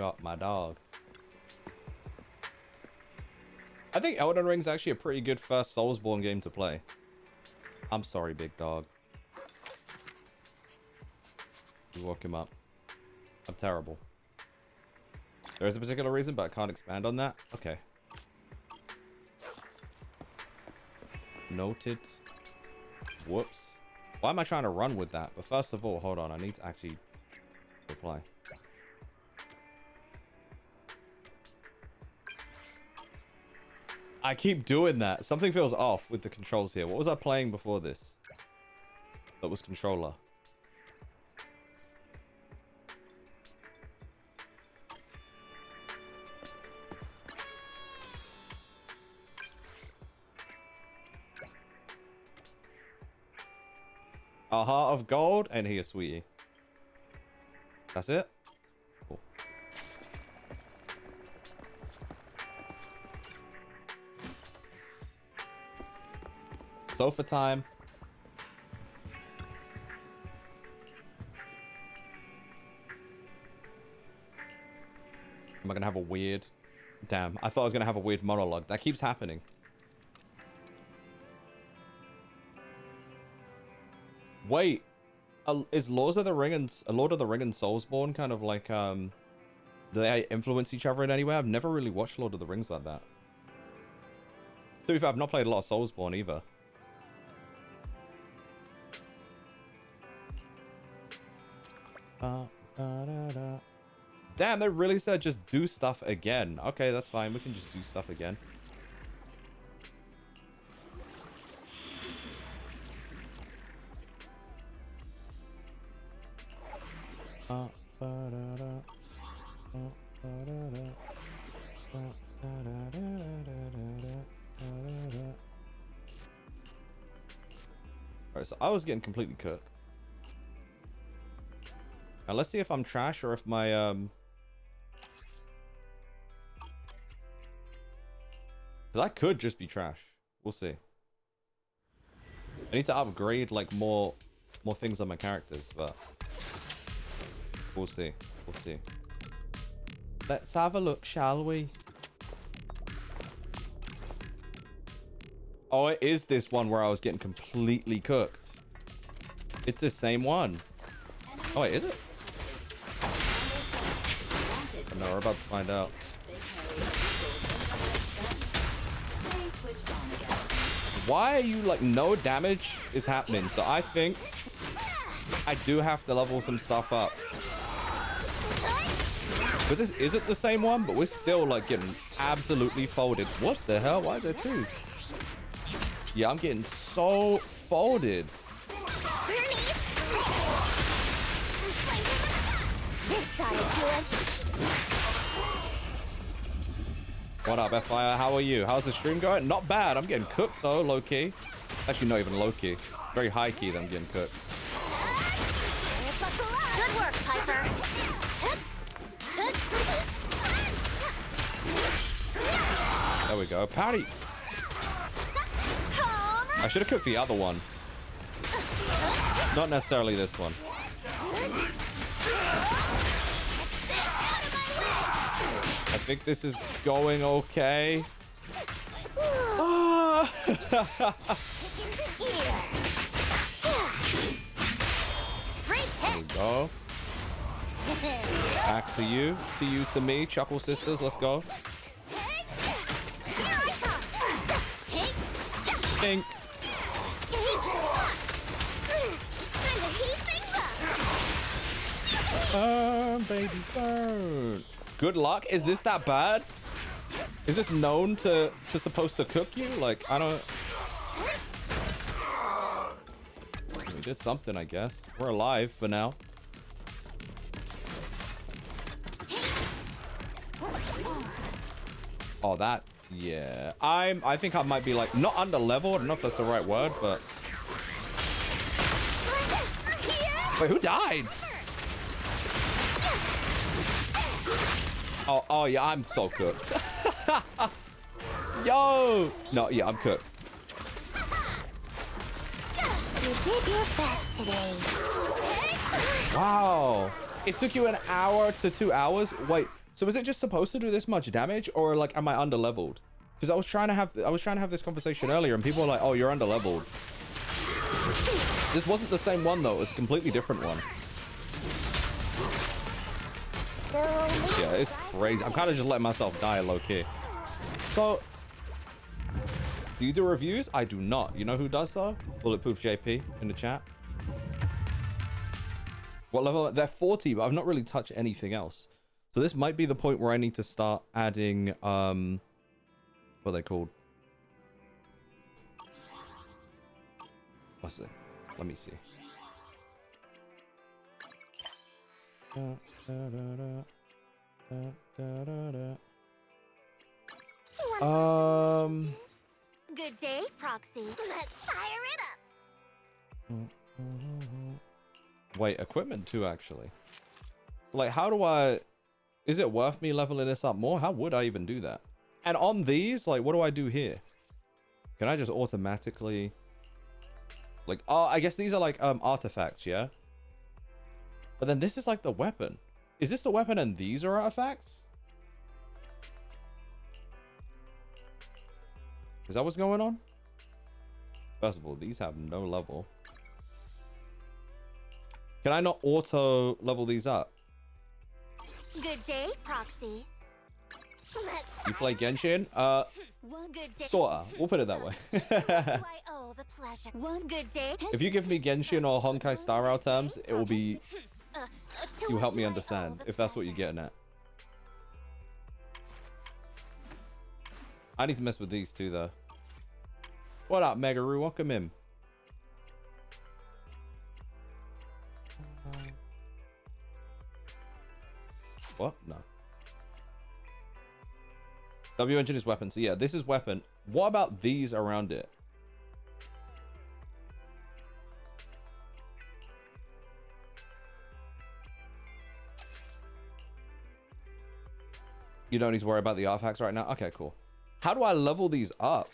got my dog. I think Elden Ring's actually a pretty good first Soulsborne game to play. I'm sorry, big dog. You woke him up. I'm terrible. There is a particular reason, but I can't expand on that. Okay. Noted. Whoops. Why am I trying to run with that? But first of all, hold on. I need to actually reply. I keep doing that. Something feels off with the controls here. What was I playing before this? That was controller. A heart of gold and here, sweetie. That's it? Cool. Sofa time. Am I gonna have a weird... Damn, I thought I was gonna have a weird monologue. That keeps happening. Wait, is Lord of the Ring and Soulsborne kind of like do they influence each other in any way? I've never really watched Lord of the Rings like that. To be fair, I've not played a lot of Soulsborne either. Damn, they really said just do stuff again. Okay, that's fine. We can just do stuff again. Alright, so I was getting completely cooked. Now let's see if I'm trash or if my because I could just be trash. We'll see. I need to upgrade like more things on my characters, but we'll see. We'll see. Let's have a look, shall we? Oh, it is this one where I was getting completely cooked. It's the same one. Oh, wait, is it? Oh, no, we're about to find out. Why are you like no damage is happening? So I think I do have to level some stuff up. But this isn't the same one, but we're still like getting absolutely folded. What the hell? Why is there two? Yeah, I'm getting so folded. What up, FIR? How are you? How's the stream going? Not bad. I'm getting cooked though, low key. Actually, not even low key. Very high key that I'm getting cooked. Good work, Piper. There we go. Patty. I should have cooked the other one. Not necessarily this one. I think this is going okay. There we go. Back to you. To you, to me. Chuckle sisters. Let's go. Pink. Burn, baby, burn. Good luck? Is this that bad? Is this known to supposed to cook you? Like, I don't... We did something, I guess. We're alive for now. Oh, that... Yeah. I think I might be, like, not under level. I don't know if that's the right word, but... Wait, who died? Oh, yeah, I'm so cooked. Yo! No, yeah, I'm cooked. You did your best today. Wow. It took you an hour to 2 hours? Wait, So is it just supposed to do this much damage, or like am I underleveled? Because I was trying to have this conversation earlier, and people were like, "Oh, you're underleveled." This wasn't the same one though; it was a completely different one. Yeah, it's crazy. I'm kind of just letting myself die low key. So, do you do reviews? I do not. You know who does though? Bulletproof JP in the chat. What level? They're 40, but I've not really touched anything else. So this might be the point where I need to start adding, what are they called? What's it? Let me see. Good day, Proxy. Let's fire it up. Wait, equipment too, actually. Like, how do I... Is it worth me leveling this up more? How would I even do that? And on these, like, what do I do here? Can I just automatically... Like, oh, I guess these are like artifacts, yeah? But then this is like the weapon. Is this the weapon and these are artifacts? Is that what's going on? First of all, these have no level. Can I not auto level these up? Good day, Proxy. You play Genshin? One good day. Sorta. We'll put it that way. Do I owe the pleasure? One good day. If you give me Genshin or Honkai Star Rail terms, it will be... You'll help me understand, if that's what you're getting at. I need to mess with these two, though. What up, Megaroo? Welcome in. What? No. W engine is weapon. So yeah, this is weapon. What about these around it? You don't need to worry about the artifacts right now? Okay, cool. How do I level these up?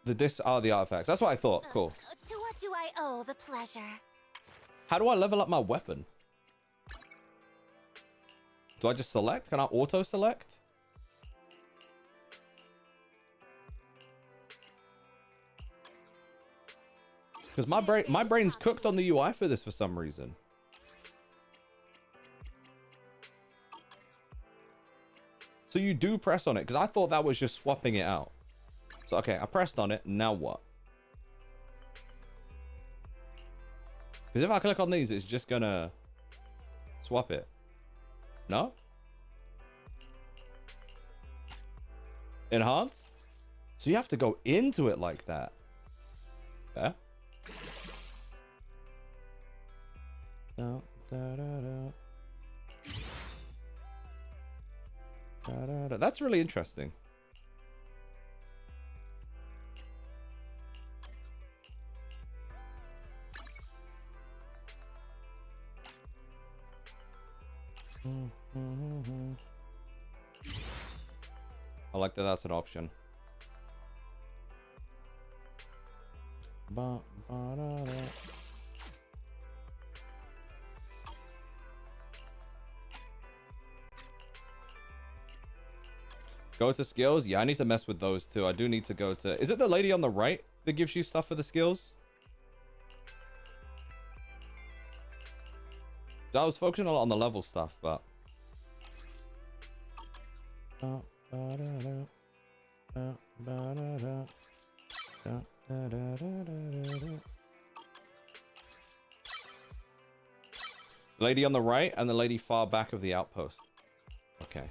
The discs are the artifacts. That's what I thought. Cool. To what do I owe the pleasure? How do I level up my weapon? Do I just select? Can I auto select? Because my brain's cooked on the UI for this for some reason. So you do press on it, because I thought that was just swapping it out. So okay, I pressed on it. Now what? Because if I click on these, it's just gonna swap it. No? Enhance? So you have to go into it like that. Yeah? Da, da, da, da. Da, da, da. That's really interesting. I like that that's an option. Ba, ba, da, da. Go to skills? Yeah, I need to mess with those too. I do need to go to... Is it the lady on the right that gives you stuff for the skills? So I was focusing a lot on the level stuff, but... Lady on the right and the lady far back of the outpost. Okay.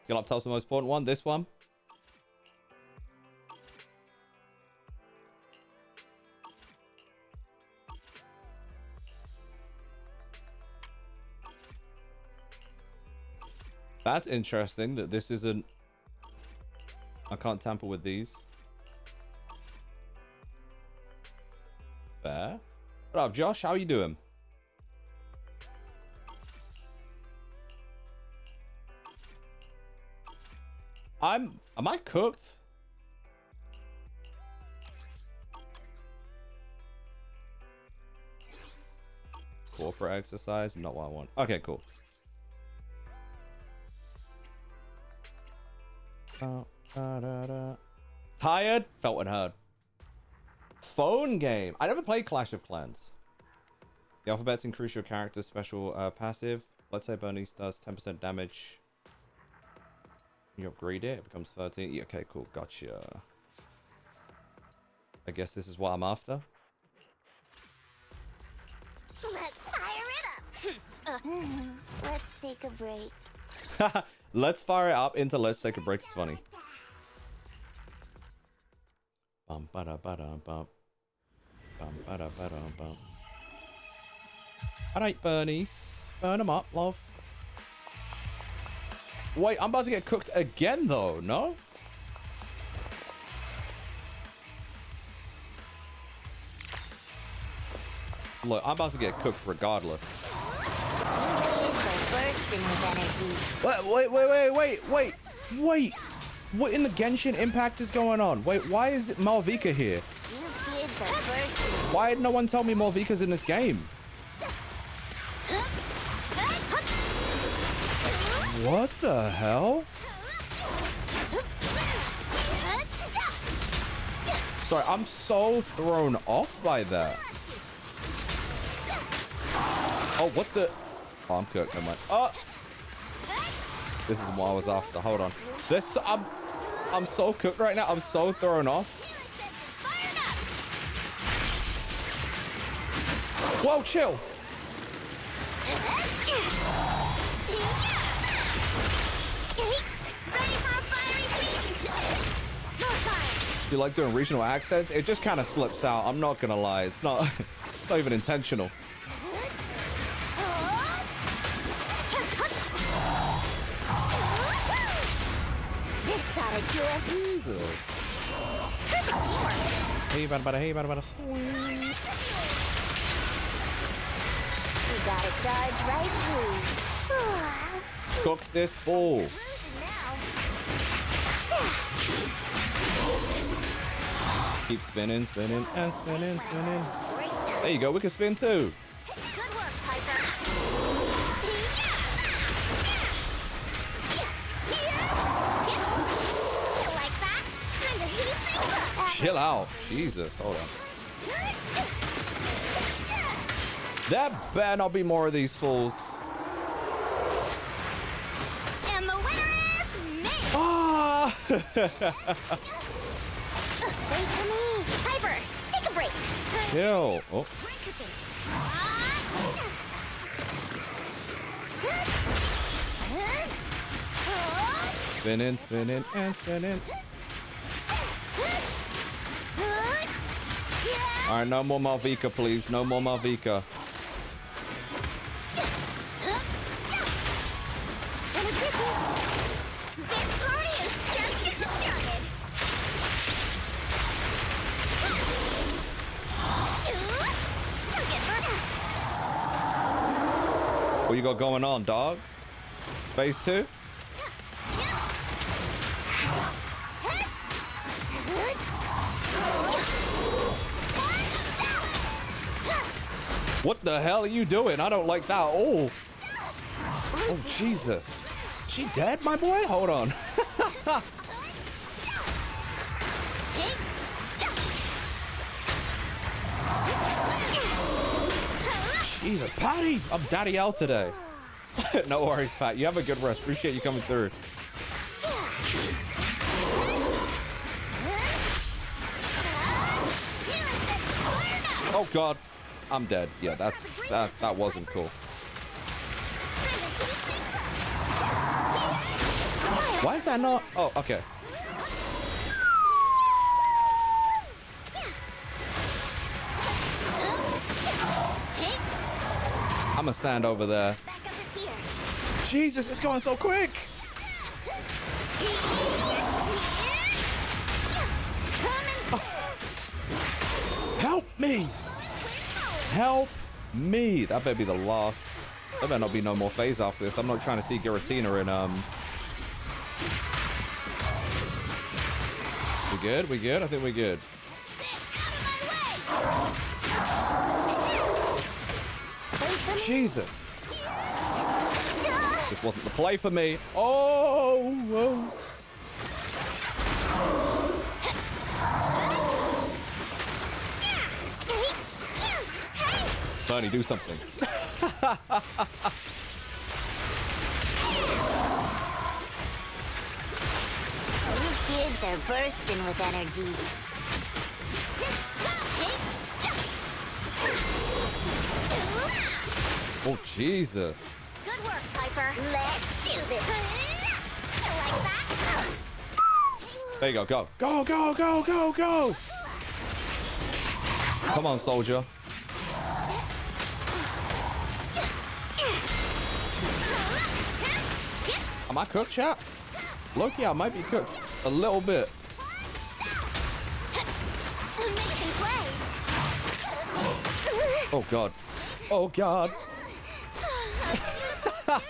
Skill up top's the most important one. This one. That's interesting that this isn't... I can't tamper with these. Fair. What up, Josh? How are you doing? Am I cooked? corporate exercise. Not what I want. Okay, cool. Tired? Felt and heard. Phone game. I never played Clash of Clans. The alphabets increase your character's special passive. Let's say Bernice does 10% damage. You upgrade it, it becomes 13. Yeah, okay, cool. Gotcha. I guess this is what I'm after. Let's fire it up. Let's take a break. Let's fire it up into let's take a break. It's funny. Bum ba da ba da bum. Bum ba da ba da bum. Alright, Bernice. Burn them up, love. Wait, I'm about to get cooked again, though, no? Look, I'm about to get cooked regardless. Wait. What in the Genshin Impact is going on? Wait, why is it Malvika here? Why did no one tell me Malvika's in this game? What the hell? Sorry, I'm so thrown off by that. Oh, what the? Oh, I'm cooked. Never mind. Oh, this is what I was after. Hold on. This, I'm so cooked right now. I'm so thrown off. Whoa, chill. You like doing regional accents? It just kind of slips out. I'm not gonna lie. It's not. It's not even intentional. Jesus. Hey, bada. Swing. We gotta charge right through. Cook this fool. Keep spinning, and spinning. There you go. We can spin too. Good work, Piper. You like that? Time to heat things up. Chill out. Jesus. Hold on. There better not be more of these fools. And the winner is me. Ah! Wait for me. Piper, take a break. Chill. Oh. Spinning, and spinning. All right, no more Malvika, please. No more Malvika. What you got going on, dog? Phase 2? What the hell are you doing? I don't like that. Oh. Oh, Jesus. She dead, my boy? Hold on. Jesus, Patty! I'm Daddy L today. No worries, Pat. You have a good rest. Appreciate you coming through. Oh God, I'm dead. Yeah, that wasn't cool. Why is that not? Oh, okay. I'm gonna stand over there. Jesus, it's going so quick. Help me! Help me! That better be the last. There better not be no more phase after this. I'm not trying to see Giratina in We good? We good? I think we're good. Jesus. This wasn't the play for me. Oh, whoa. Bernie, do something. You kids are bursting with energy. Oh, Jesus. Good work, Piper. Let's do this. Like that? There you go. Go. Go, go, go, go, go. Come on, soldier. Am I cooked, chat? Look, yeah, I might be cooked. A little bit. Amazing play. Oh, God. Oh, God. Have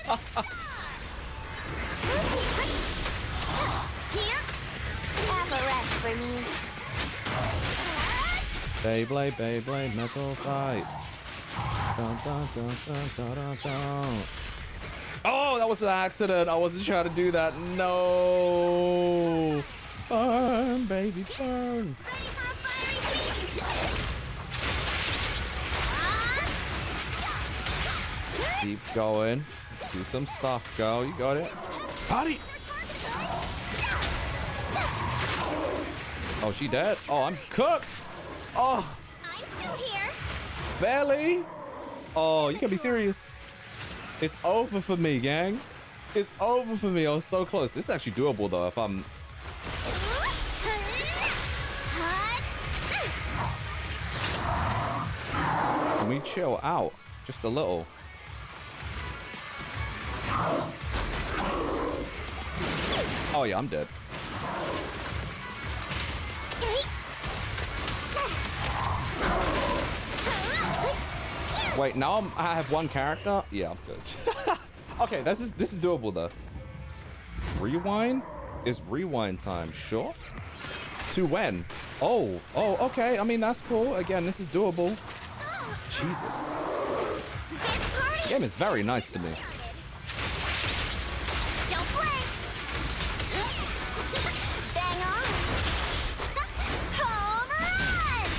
a rest for me. Beyblade, Beyblade, metal fight. Dun, dun, dun, dun, dun, dun, dun. Oh, that was an accident. I wasn't trying to do that. No. Burn, baby, burn. Keep going. Do some stuff, girl. You got it. Party. Oh, she dead? Oh, I'm cooked. Oh, I'm still here. barely. Oh, you can be serious. It's over for me, gang. It's over for me. I was so close. This is actually doable, though, if I'm... Can we chill out? Just a little. Oh, yeah, I'm dead. Wait, now I have one character? Yeah, I'm good. Okay, this is doable, though. Rewind? Is rewind time, sure. To when? Oh, okay. I mean, that's cool. Again, this is doable. Jesus. This game is very nice to me. Don't play. Bang on. Home run.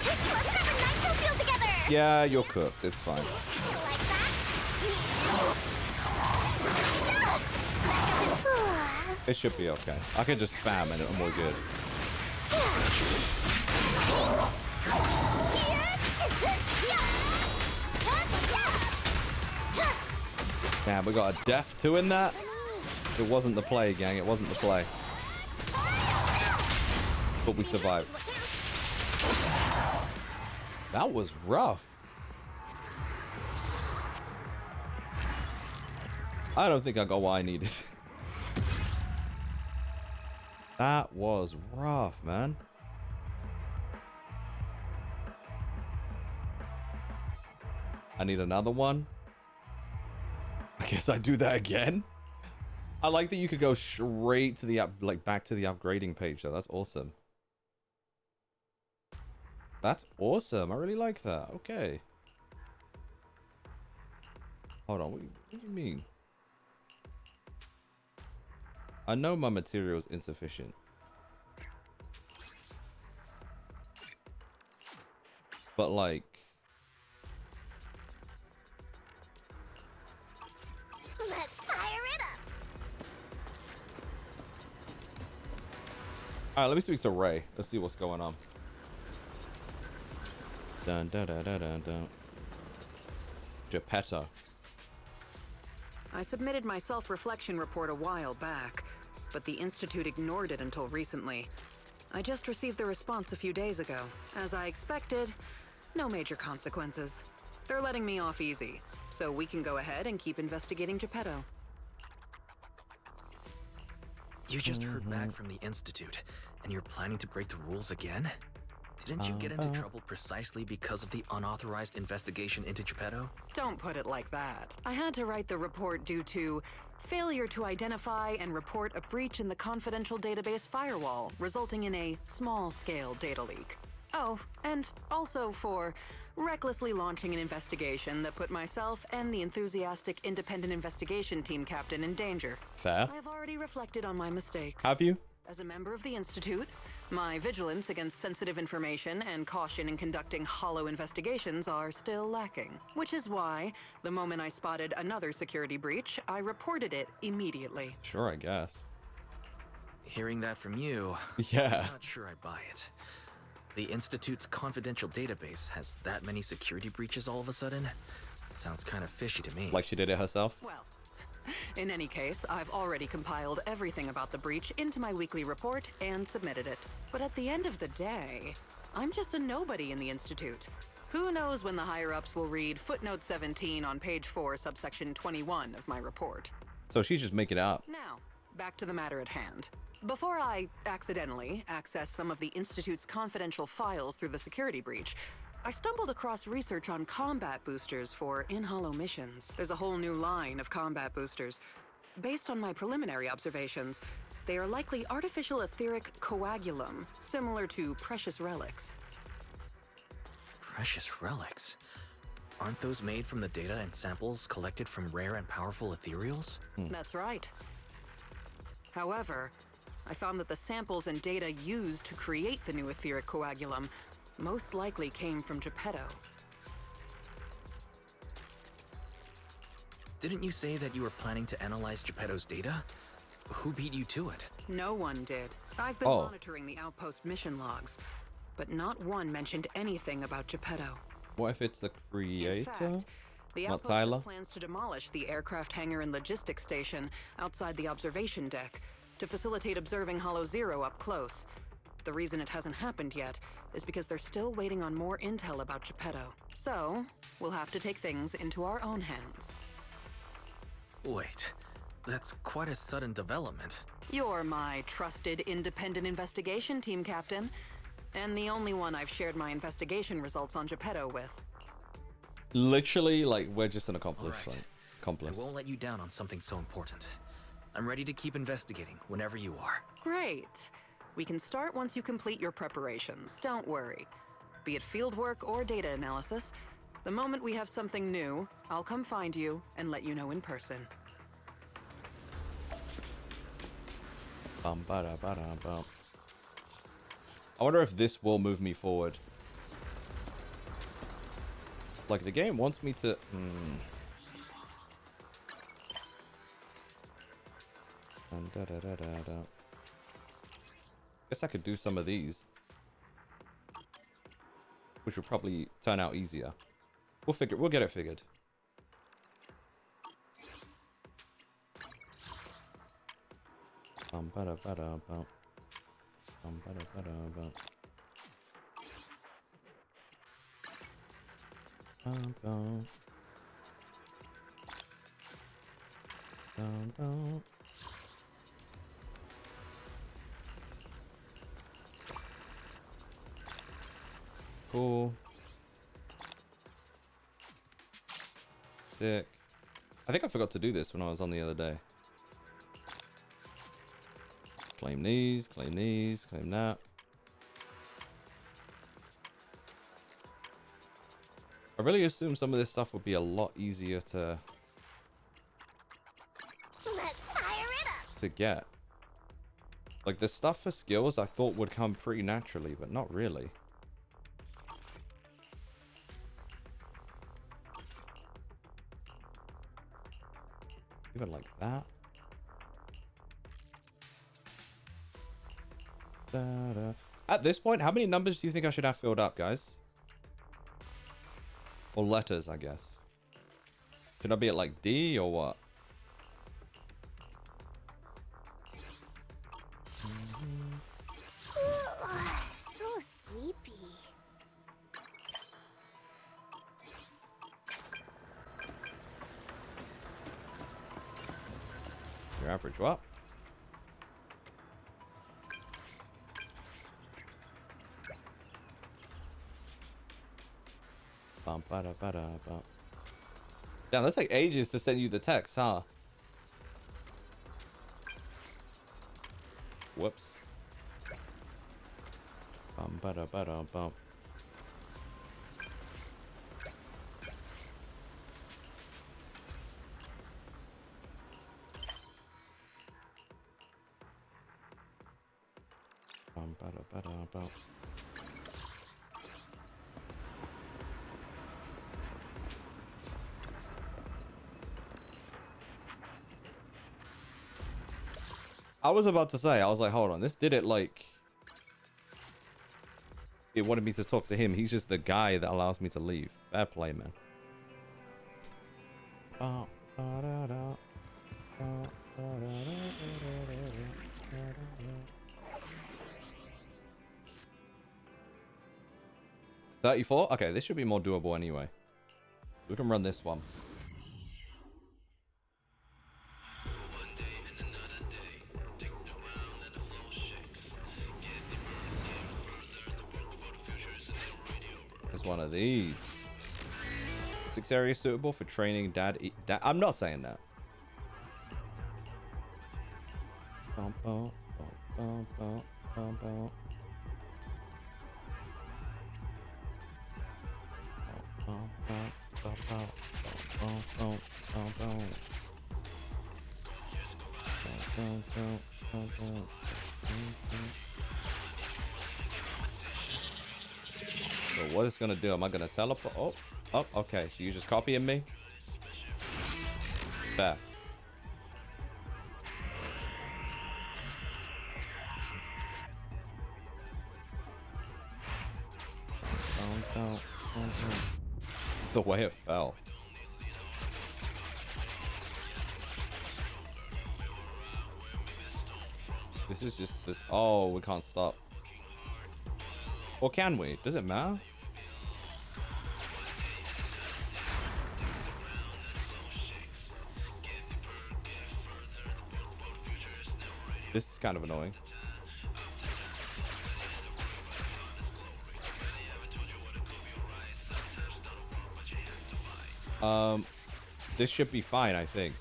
Let's grab a nitro field together. Yeah, you're cooked. It's fine. Like that. It should be okay. I can just spam and we're good. Damn, we got a death 2 in that. It wasn't the play, gang. It wasn't the play. But we survived. That was rough. I don't think I got what I needed. That was rough, man. I need another one. I guess I do that again. I like that you could go straight to the back to the upgrading page though. That's awesome. That's awesome. I really like that. Okay. Hold on. What do you mean? I know my material is insufficient. But like... Let's fire it up. Alright, let me speak to Ray. Let's see what's going on. Dun dun dun dun dun dun. Geppetto. I submitted my self-reflection report a while back, but the Institute ignored it until recently. I just received the response a few days ago. As I expected, no major consequences. They're letting me off easy, so we can go ahead and keep investigating Geppetto. You just heard back from the Institute, and you're planning to break the rules again? Didn't you get into trouble precisely because of the unauthorized investigation into Geppetto? Don't put it like that. I had to write the report due to failure to identify and report a breach in the confidential database firewall, resulting in a small-scale data leak. Oh, and also for recklessly launching an investigation that put myself and the enthusiastic independent investigation team captain in danger. Fair. I have already reflected on my mistakes. Have you? As a member of the Institute, my vigilance against sensitive information and caution in conducting hollow investigations are still lacking. Which is why, the moment I spotted another security breach, I reported it immediately. Sure, I guess. Hearing that from you, Yeah. I'm not sure I buy it. The Institute's confidential database has that many security breaches all of a sudden? Sounds kind of fishy to me. Like she did it herself? Well, in any case, I've already compiled everything about the breach into my weekly report and submitted it. But at the end of the day, I'm just a nobody in the Institute. Who knows when the higher-ups will read footnote 17 on page 4, subsection 21 of my report. So she's just making it up. Now, back to the matter at hand. Before I accidentally access some of the Institute's confidential files through the security breach, I stumbled across research on combat boosters for in-hollow missions. There's a whole new line of combat boosters. Based on my preliminary observations, they are likely artificial etheric coagulum, similar to precious relics. Precious relics? Aren't those made from the data and samples collected from rare and powerful ethereals? That's right. However, I found that the samples and data used to create the new etheric coagulum most likely came from Geppetto. Didn't you say that you were planning to analyze Geppetto's data? Who beat you to it? No one did. I've been monitoring the outpost mission logs, but not one mentioned anything about Geppetto. What if it's the creator? In fact, the Not outpost Tyler? has plans to demolish the aircraft hangar and logistics station outside the observation deck to facilitate observing Hollow Zero up close. The reason it hasn't happened yet is because they're still waiting on more intel about Geppetto. So, we'll have to take things into our own hands. Wait, that's quite a sudden development. You're my trusted independent investigation team captain, and the only one I've shared my investigation results on Geppetto with. Literally, like, we're just an accomplice. Alright. Like, accomplice. I won't let you down on something so important. I'm ready to keep investigating whenever you are. Great. We can start once you complete your preparations. Don't worry. Be it fieldwork or data analysis, the moment we have something new, I'll come find you and let you know in person. Bum, ba, da, bum. I wonder if this will move me forward. Like, the game wants me to... Da, da, da, da, da. Guess I could do some of these, which will probably turn out easier. We'll get it figured. Bum, ba, da, ba, da, bum. Bum, ba, da, ba, da, bum. Bum, bum. Bum, bum. Cool. Sick. I think I forgot to do this when I was on the other day. Claim these, claim that. I really assume some of this stuff would be a lot easier to Let's fire it up. get. Like, the stuff for skills I thought would come pretty naturally, but not really. Even like that. Da-da. At this point, how many numbers do you think I should have filled up, guys? Or letters, I guess. Should I be at like D or what? So sleepy. Your average what? Bum, ba-da, ba-da, bum. Damn, that's like ages to send you the text, huh? Whoops. Bum. Bum. I was about to say, I was like, hold on, this did it like it wanted me to talk to him. He's just the guy that allows me to leave. Fair play, man. 34? Okay, this should be more doable anyway. We can run this one. There's one of these. 6 areas suitable for training dad. I'm not saying that. So what it's gonna do? Am I gonna teleport? Oh, okay. So you're just copying me? Fair. The way it fell. This is just this. Oh, we can't stop. Or can we? Does it matter? This is kind of annoying. This should be fine, I think.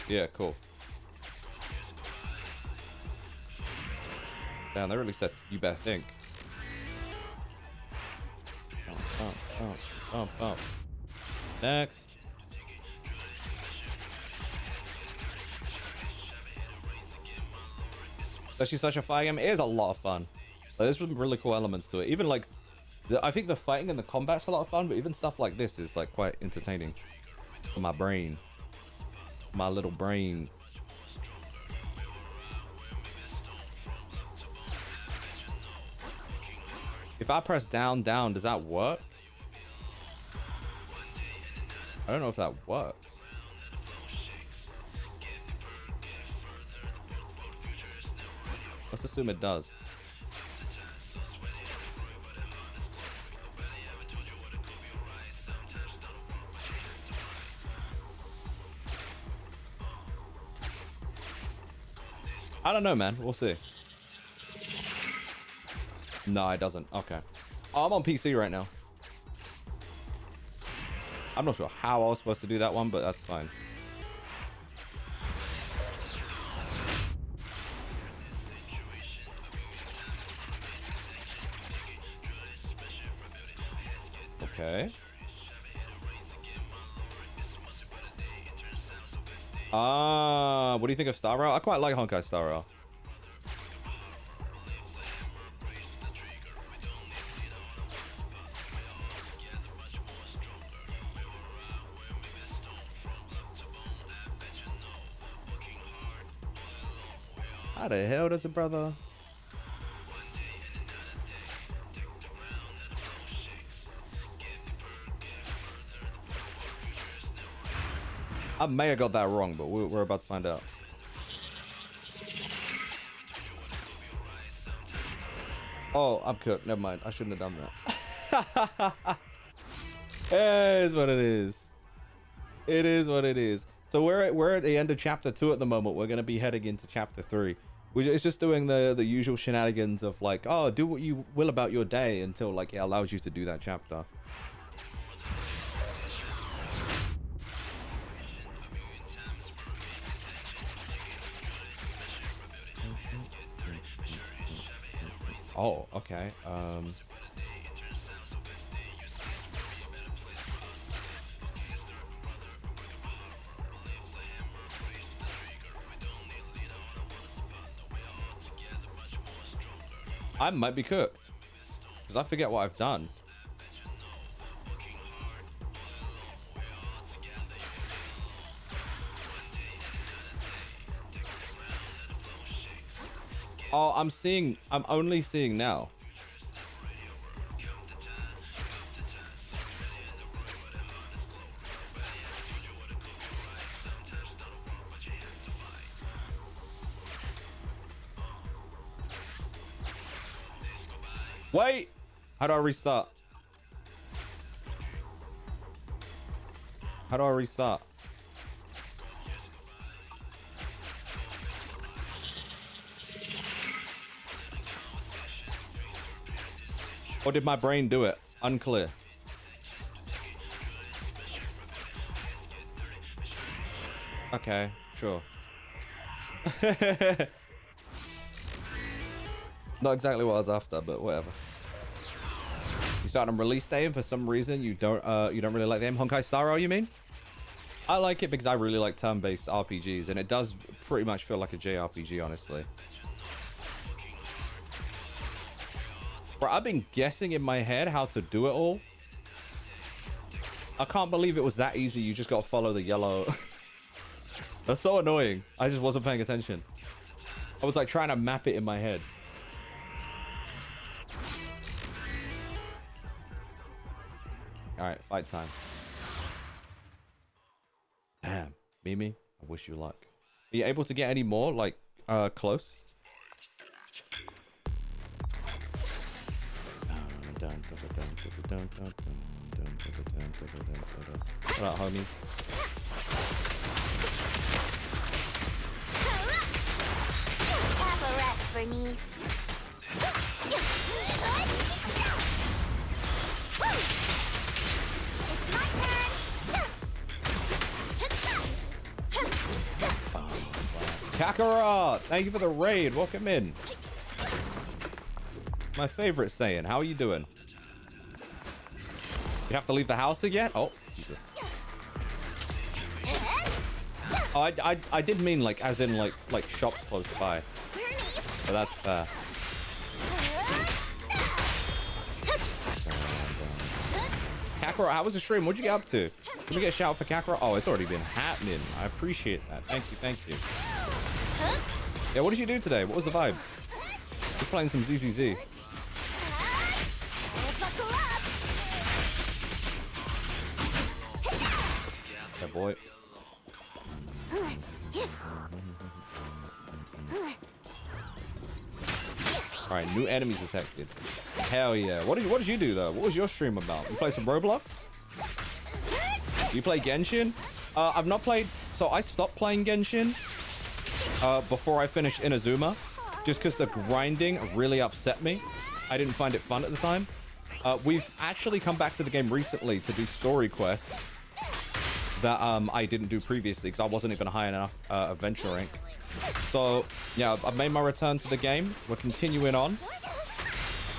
Yeah, cool. Damn, they really said you better think. Bump. Next. Actually, such a fighting game. It is a lot of fun. Like, there's some really cool elements to it. Even like, I think the fighting and the combat's a lot of fun, but even stuff like this is like quite entertaining for my brain. My little brain. If I press down, does that work? I don't know if that works. Let's assume it does. I don't know, man. We'll see. No, it doesn't. Okay. Oh, I'm on PC right now. I'm not sure how I was supposed to do that one, but that's fine. Okay. What do you think of Star Rail? I quite like Honkai Star Rail. How the hell does it, brother? I may have got that wrong, but we're about to find out. Oh, I'm cooked. Never mind. I shouldn't have done that. It is what it is. It is what it is. So we're at the end of chapter 2 at the moment. We're gonna be heading into chapter 3. It's just doing the usual shenanigans of like, oh, do what you will about your day until like it allows you to do that chapter. Oh, okay. I might be cooked because I forget what I've done. Oh, I'm only seeing now. Wait, how do I restart? How do I restart? Or did my brain do it? Unclear. Okay, sure. Not exactly what I was after, but whatever. You start on release day, and for some reason you don't really like the game. Honkai Star Rail, you mean? I like it because I really like turn-based RPGs, and it does pretty much feel like a JRPG, honestly. Bro, I've been guessing in my head how to do it all. I can't believe it was that easy. You just got to follow the yellow. That's so annoying. I just wasn't paying attention. I was like trying to map it in my head. All right, fight time. Damn, Mimi, I wish you luck. Are you able to get any more, like, close? What up, homies? Have a rest, Bernice. It's my turn. Kakarot, thank you for the raid. Welcome in. My favorite Saiyan. How are you doing? You have to leave the house again? Oh, Jesus. Oh, I did mean like as in like shops close by. But that's fair. Kakarot, how was the stream? What'd you get up to? Can we get a shout out for Kakarot? Oh, it's already been happening. I appreciate that. Thank you, thank you. Yeah, what did you do today? What was the vibe? Just playing some ZZZ. Yeah, boy. All right, new enemies detected. Hell yeah. What did you do though? What was your stream about? You play some Roblox? You play Genshin? I've not played. So I stopped playing Genshin before I finished Inazuma, just because the grinding really upset me. I didn't find it fun at the time. We've actually come back to the game recently to do story quests that I didn't do previously because I wasn't even high enough adventure rank. So yeah, I've made my return to the game. We're continuing on.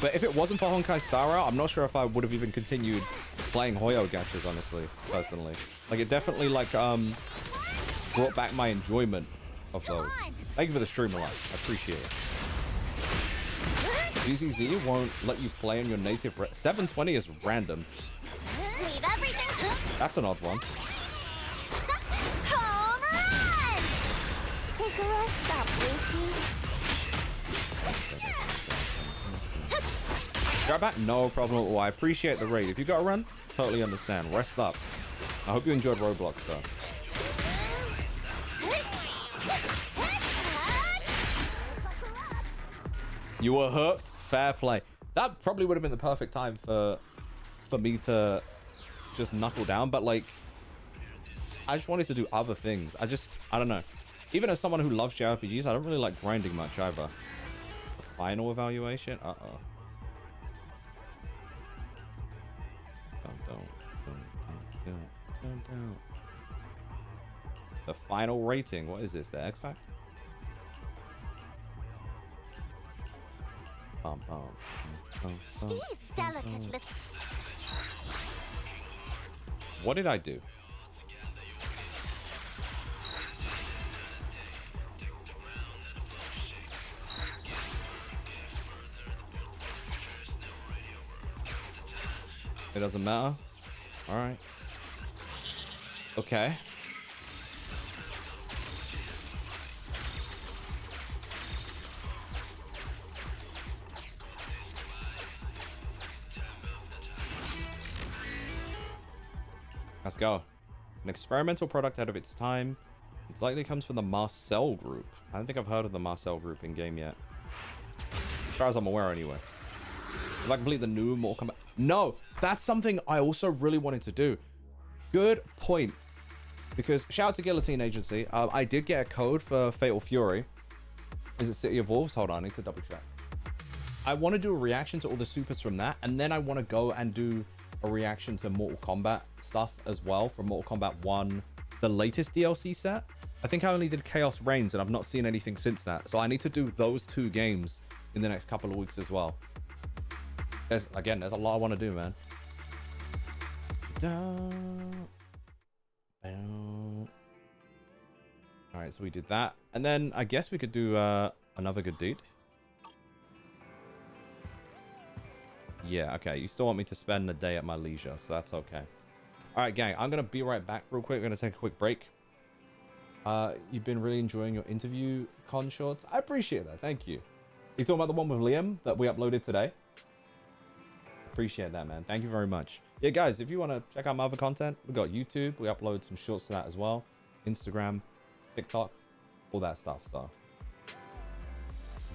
But if it wasn't for Honkai Star Rail, I'm not sure if I would have even continued playing Hoyo gachas, honestly, personally. Like it definitely like brought back my enjoyment of those. Thank you for the stream a lot. I appreciate it. ZZZ won't let you play on your native 720 is random. Leave everything. That's an odd one. Home run! Take a rest stop, Lucy. Grab back? No problem at all. I appreciate the raid. If you got to run, totally understand. Rest up. I hope you enjoyed Roblox though. You were hooked? Fair play. That probably would have been the perfect time for me to just knuckle down, but like I just wanted to do other things. I don't know. Even as someone who loves JRPGs, I don't really like grinding much either. The final evaluation? Uh-oh. Don't. The final rating. What is this? The X Factor? These delicate little... What did I do? It doesn't matter. All right. Okay. Let's go. An experimental product out of its time. It's likely comes from the Marcel group. I don't think I've heard of the Marcel group in game yet. As far as I'm aware, anyway. If I complete the new Mortal Kombat... No, that's something I also really wanted to do. Good point. Because shout out to Guillotine Agency. I did get a code for Fatal Fury. Is it City of Wolves? Hold on, I need to double check. I want to do a reaction to all the supers from that. And then I want to go and do a reaction to Mortal Kombat stuff as well. From Mortal Kombat 1. The latest DLC set. I think I only did Chaos Reigns and I've not seen anything since that. So I need to do those 2 games in the next couple of weeks as well. There's a lot I want to do, man. All right, so we did that. And then I guess we could do another good deed. Yeah, okay. You still want me to spend the day at my leisure, so that's okay. All right, gang. I'm going to be right back real quick. We're going to take a quick break. You've been really enjoying your interview con shorts. I appreciate that. Thank you. You talking about the one with Liam that we uploaded today? Appreciate that, man. Thank you very much. Yeah, guys, if you want to check out my other content, we got YouTube. We upload some shorts to that as well. Instagram, TikTok, all that stuff. So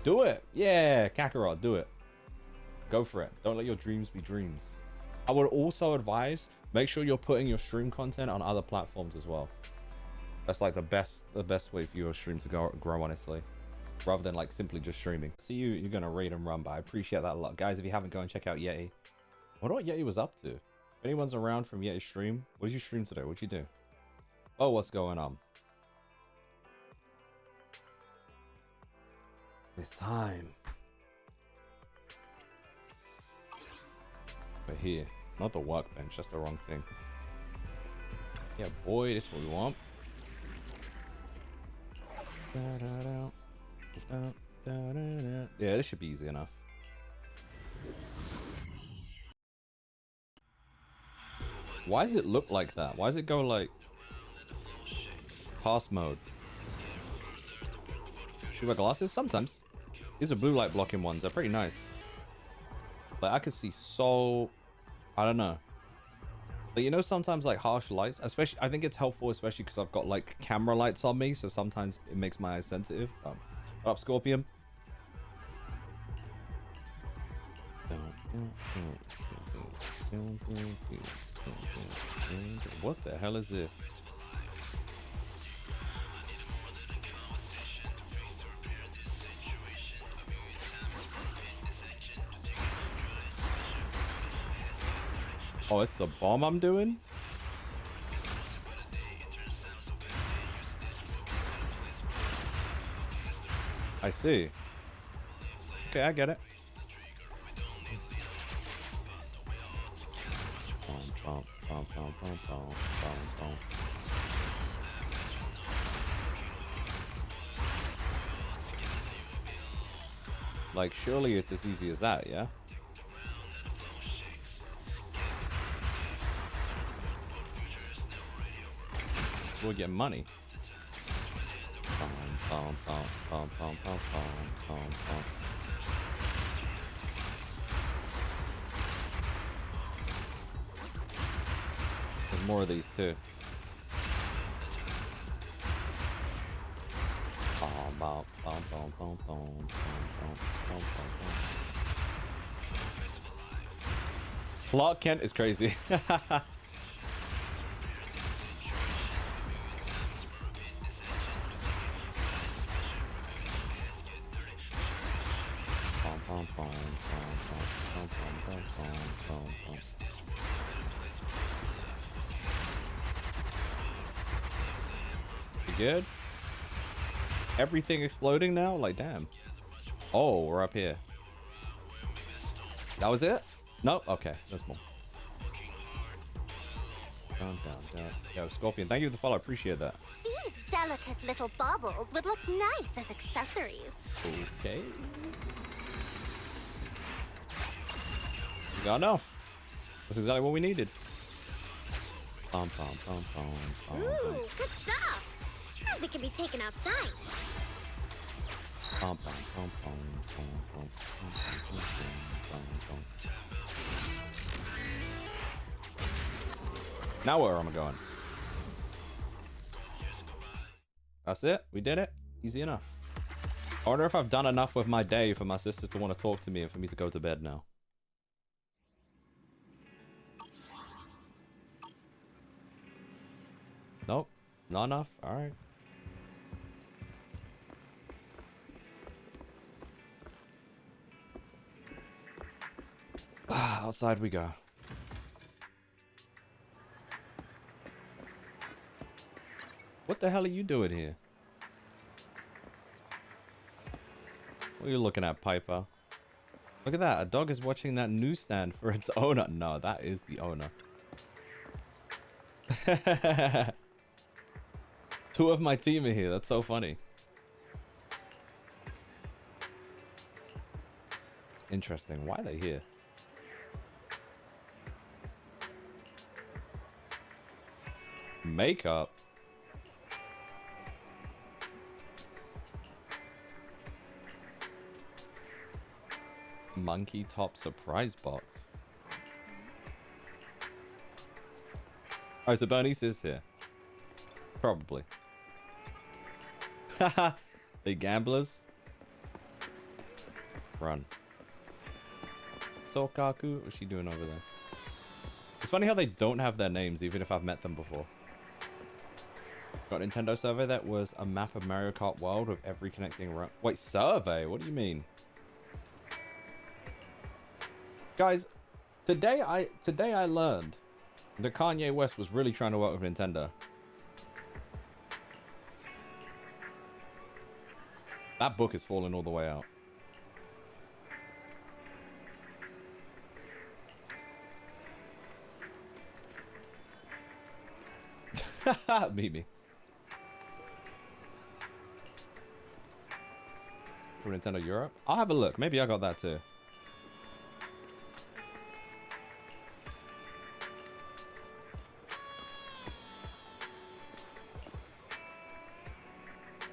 do it. Yeah, Kakarot, do it. Go for it. Don't let your dreams be dreams. I would also advise, make sure you're putting your stream content on other platforms as well. That's like the best way for your stream to grow, honestly. Rather than like simply just streaming. See you're gonna raid and run, but I appreciate that a lot. Guys, if you haven't, go and check out Yeti. I wonder what Yeti was up to. If anyone's around from Yeti's stream, what did you stream today? What'd you do? Oh, what's going on? It's time. We're here. Not the workbench, that's the wrong thing. Yeah, boy, this is what we want. Yeah, this should be easy enough. Why does it look like that? Why does it go like pass mode? You wear glasses? Sometimes. These are blue light blocking ones. They're pretty nice. Like I could see so... I don't know. But you know, sometimes like harsh lights, especially, I think it's helpful, especially because I've got like camera lights on me. So sometimes it makes my eyes sensitive. What up, Scorpion? What the hell is this? Oh, it's the bomb I'm doing? I see. Okay, I get it. Like, surely it's as easy as that, yeah? We'll get money. There's more of these too. Clark Kent is crazy. You good? Everything exploding now? Like, damn. Oh, we're up here. That was it? Nope. Okay, there's more. Down, down, down. Yo, Scorpion, thank you for the follow. I appreciate that. These delicate little baubles would look nice as accessories. Okay. We got enough. That's exactly what we needed. Bum, bum, bum, bum, bum, bum. Ooh, good stuff. They can be taken outside. Bum, bum, bum, bum, bum, bum, bum, bum, bum, bum. Now where am I going? That's it. We did it. Easy enough. I wonder if I've done enough with my day for my sisters to want to talk to me and for me to go to bed now. Nope. Not enough. All right. Outside we go. What the hell are you doing here? What are you looking at, Piper? Look at that. A dog is watching that newsstand for its owner. No, that is the owner. Two of my team are here. That's so funny. Interesting. Why are they here? Makeup? Monkey top surprise box. Oh, so Bernice is here. Probably. Haha. They gamblers. Run. Sokaku, what's she doing over there? It's funny how they don't have their names, even if I've met them before. Got a Nintendo survey that was a map of Mario Kart World with every connecting road. Wait, survey? What do you mean? Guys, today I learned that Kanye West was really trying to work with Nintendo. That book is falling all the way out. Mimi. From Nintendo Europe? I'll have a look. Maybe I got that too.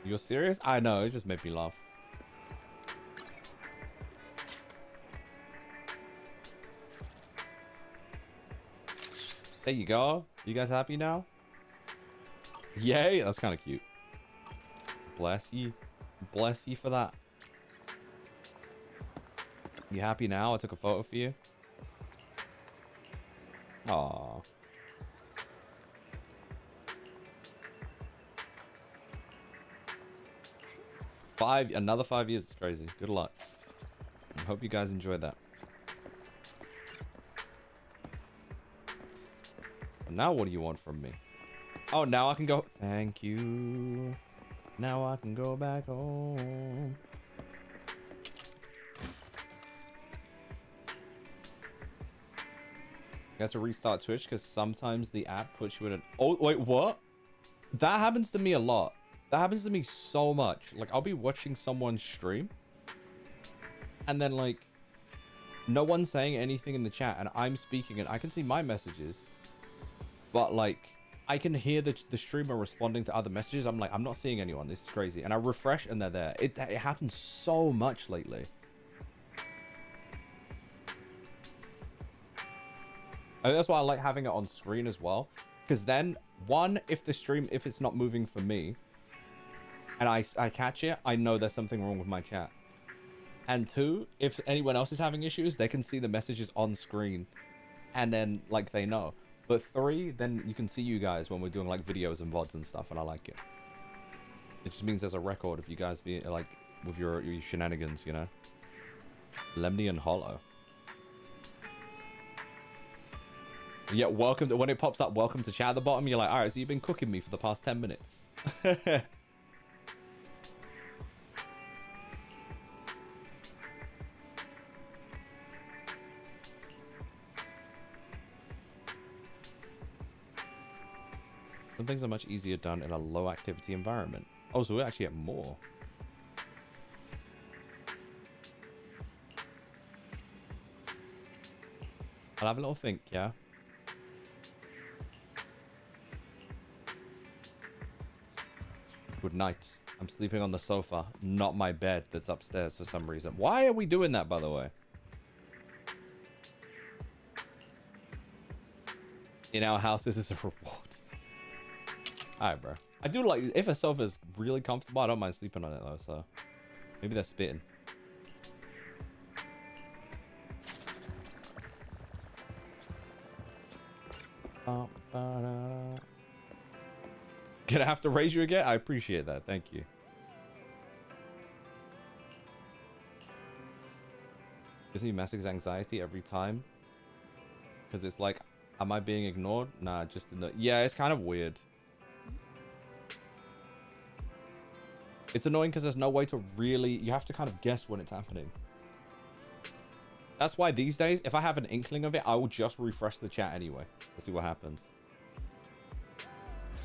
You're serious? I know, it just made me laugh. There you go. You guys happy now? Yay, that's kind of cute. Bless you. Bless you for that. You happy now? I took a photo for you. Aww. Another 5 years is crazy. Good luck. I hope you guys enjoyed that. Now what do you want from me? Oh, now I can go. Thank you. Now I can go back home. You have to restart Twitch because sometimes the app puts you in an... Oh, wait, what? That happens to me a lot. That happens to me so much. Like, I'll be watching someone stream. And then, like, no one's saying anything in the chat. And I'm speaking and I can see my messages. But, like, I can hear the streamer responding to other messages. I'm like, I'm not seeing anyone. This is crazy. And I refresh and they're there. It happens so much lately. And that's why I like having it on screen as well. Because then, one, if it's not moving for me, and I catch it, I know there's something wrong with my chat. And two, if anyone else is having issues, they can see the messages on screen. And then, like, they know. But three, then you can see you guys when we're doing, like, videos and VODs and stuff, and I like it. It just means there's a record of you guys being, like, with your shenanigans, you know? Lemny and Hollow. Yeah, welcome to, when it pops up, welcome to chat at the bottom, you're like, alright, so you've been cooking me for the past 10 minutes. Some things are much easier done in a low activity environment. Oh, so we actually get more. I'll have a little think, yeah? Good night. I'm sleeping on the sofa, not my bed that's upstairs for some reason. Why are we doing that, by the way? In our house, this is a reward. Alright, bro. I do like, if a sofa's really comfortable, I don't mind sleeping on it, though, so. Maybe they're spitting. Gonna have to raise you again? I appreciate that. Thank you. Gives me massive anxiety every time. Because it's like, am I being ignored? Nah, just in the... Yeah, it's kind of weird. It's annoying because there's no way to really... You have to kind of guess when it's happening. That's why these days, if I have an inkling of it, I will just refresh the chat anyway. Let's see what happens.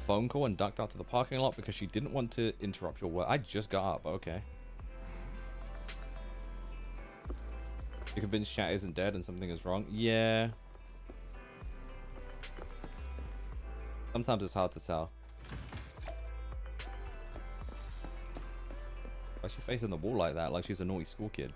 Phone call and ducked out to the parking lot because she didn't want to interrupt your work. I just got up. Okay. You convinced chat isn't dead and something is wrong? Yeah. Sometimes it's hard to tell. Why is she facing the wall like that? Like she's a naughty school kid.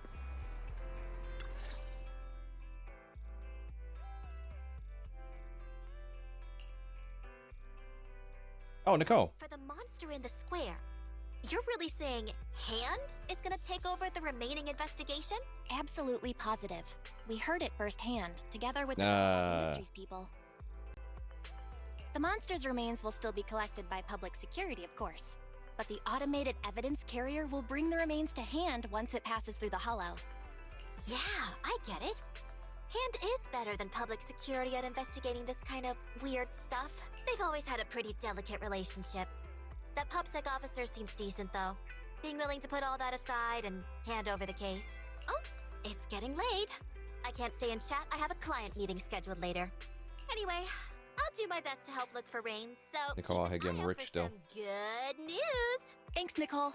Oh, Nicole. For the monster in the square, you're really saying Hand is gonna take over the remaining investigation? Absolutely positive. We heard it firsthand, together with the Industries people. The monster's remains will still be collected by public security, of course. But the automated evidence carrier will bring the remains to Hand once it passes through the hollow. Yeah, I get it. Hand is better than public security at investigating this kind of weird stuff. They've always had a pretty delicate relationship. That PubSec officer seems decent, though. Being willing to put all that aside and hand over the case. Oh, it's getting late. I can't stay in chat. I have a client meeting scheduled later. Anyway, I'll do my best to help look for Rain, so Nicole out here getting rich still. some good news. Thanks, Nicole.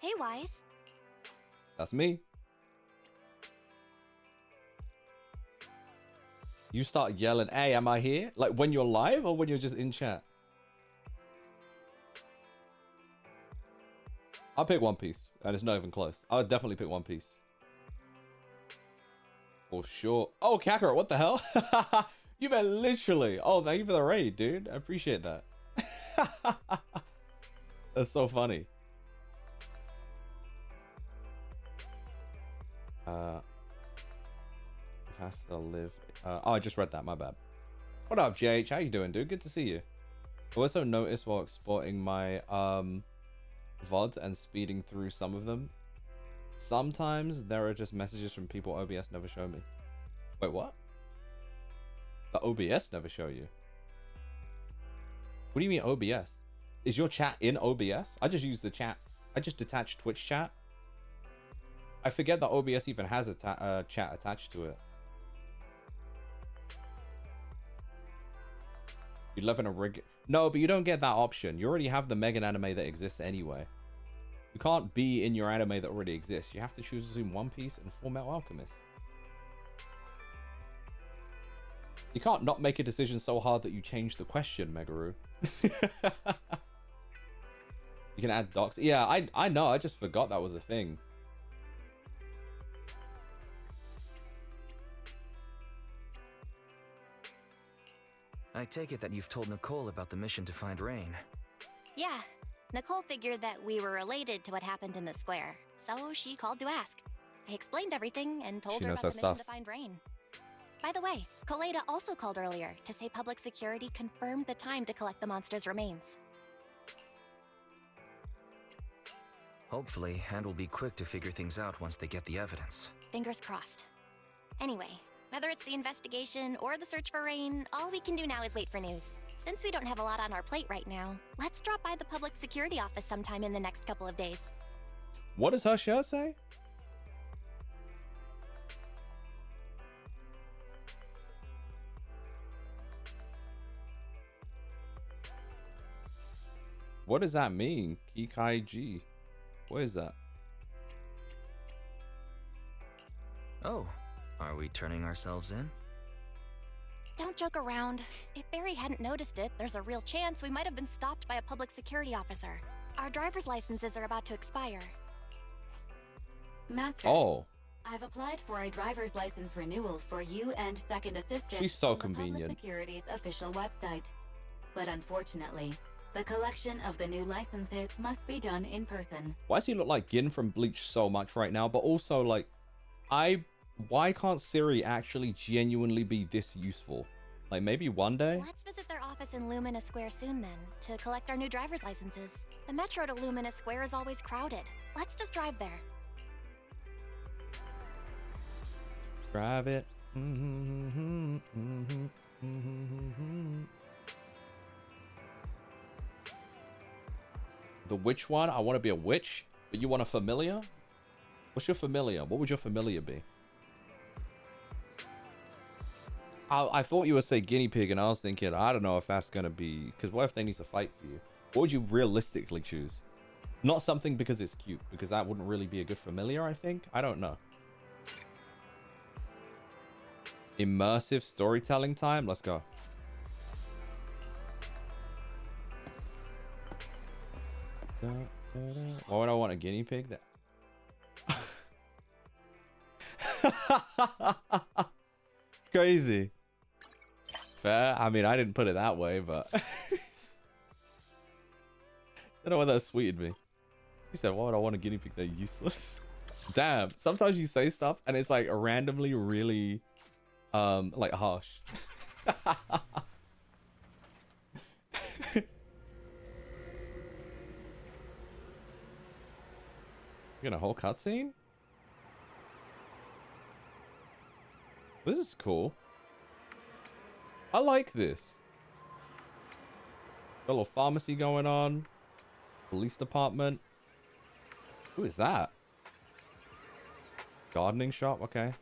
Hey, Wise. That's me. You start yelling, hey, am I here? Like when you're live or when you're just in chat? I'll pick One Piece, and it's not even close. I'll definitely pick One Piece. For sure. Oh, Kakarot, what the hell? You been literally. Oh, thank you for the raid, dude. I appreciate that. That's so funny. Have to live. Oh, I just read that. My bad. What up, JH? How you doing, dude? Good to see you. I also noticed while exporting my VODs and speeding through some of them, sometimes there are just messages from people OBS never show me. Wait, what? The OBS never show you? What do you mean OBS? Is your chat in OBS? I just use the chat. I just detached Twitch chat. I forget that OBS even has a chat attached to it. You live in a rig. No, but you don't get that option. You already have the Megan anime that exists anyway. You can't be in your anime that already exists. You have to choose between One Piece and Fullmetal Alchemist. You can't not make a decision so hard that you change the question, Megaru. You can add docs. Yeah, I know. I just forgot that was a thing. I take it that you've told Nicole about the mission to find Rain. Yeah, Nicole figured that we were related to what happened in the square, so she called to ask. I explained everything and told her about the mission to find Rain. By the way, Koleda also called earlier to say public security confirmed the time to collect the monster's remains. Hopefully, Hand will be quick to figure things out once they get the evidence. Fingers crossed. Anyway, whether it's the investigation or the search for Rain, all we can do now is wait for news. Since we don't have a lot on our plate right now, let's drop by the public security office sometime in the next couple of days. What does her shirt say? What does that mean? Kikai G. What is that? Oh, are we turning ourselves in? Don't joke around. If Barry hadn't noticed it, there's a real chance we might have been stopped by a public security officer. Our driver's licenses are about to expire. Master. Oh. I've applied for a driver's license renewal for you and second assistant. She's so on the convenient. Public Security's official website. But unfortunately, the collection of the new licenses must be done in person. Why does he look like Gin from Bleach so much right now? But also, like, why can't Siri actually genuinely be this useful? Like, maybe one day? Let's visit their office in Lumina Square soon then, to collect our new driver's licenses. The metro to Lumina Square is always crowded. Let's just drive there. Drive it. The witch one? I want to be a witch, but you want a familiar? What's your familiar? What would your familiar be? I thought you would say guinea pig, and I was thinking, I don't know if that's going to be... Because what if they need to fight for you? What would you realistically choose? Not something because it's cute, because that wouldn't really be a good familiar, I think. I don't know. Immersive storytelling time? Let's go. Why would I want a guinea pig? Crazy. Fair. I mean, I didn't put it that way, but I don't know why that sweetened me. He said, why would I want a guinea pig? They're useless. Damn. Sometimes you say stuff and it's like randomly really like harsh. You got a whole cutscene? This is cool. I like this. Got a little pharmacy going on. Police department. Who is that? Gardening shop? Okay.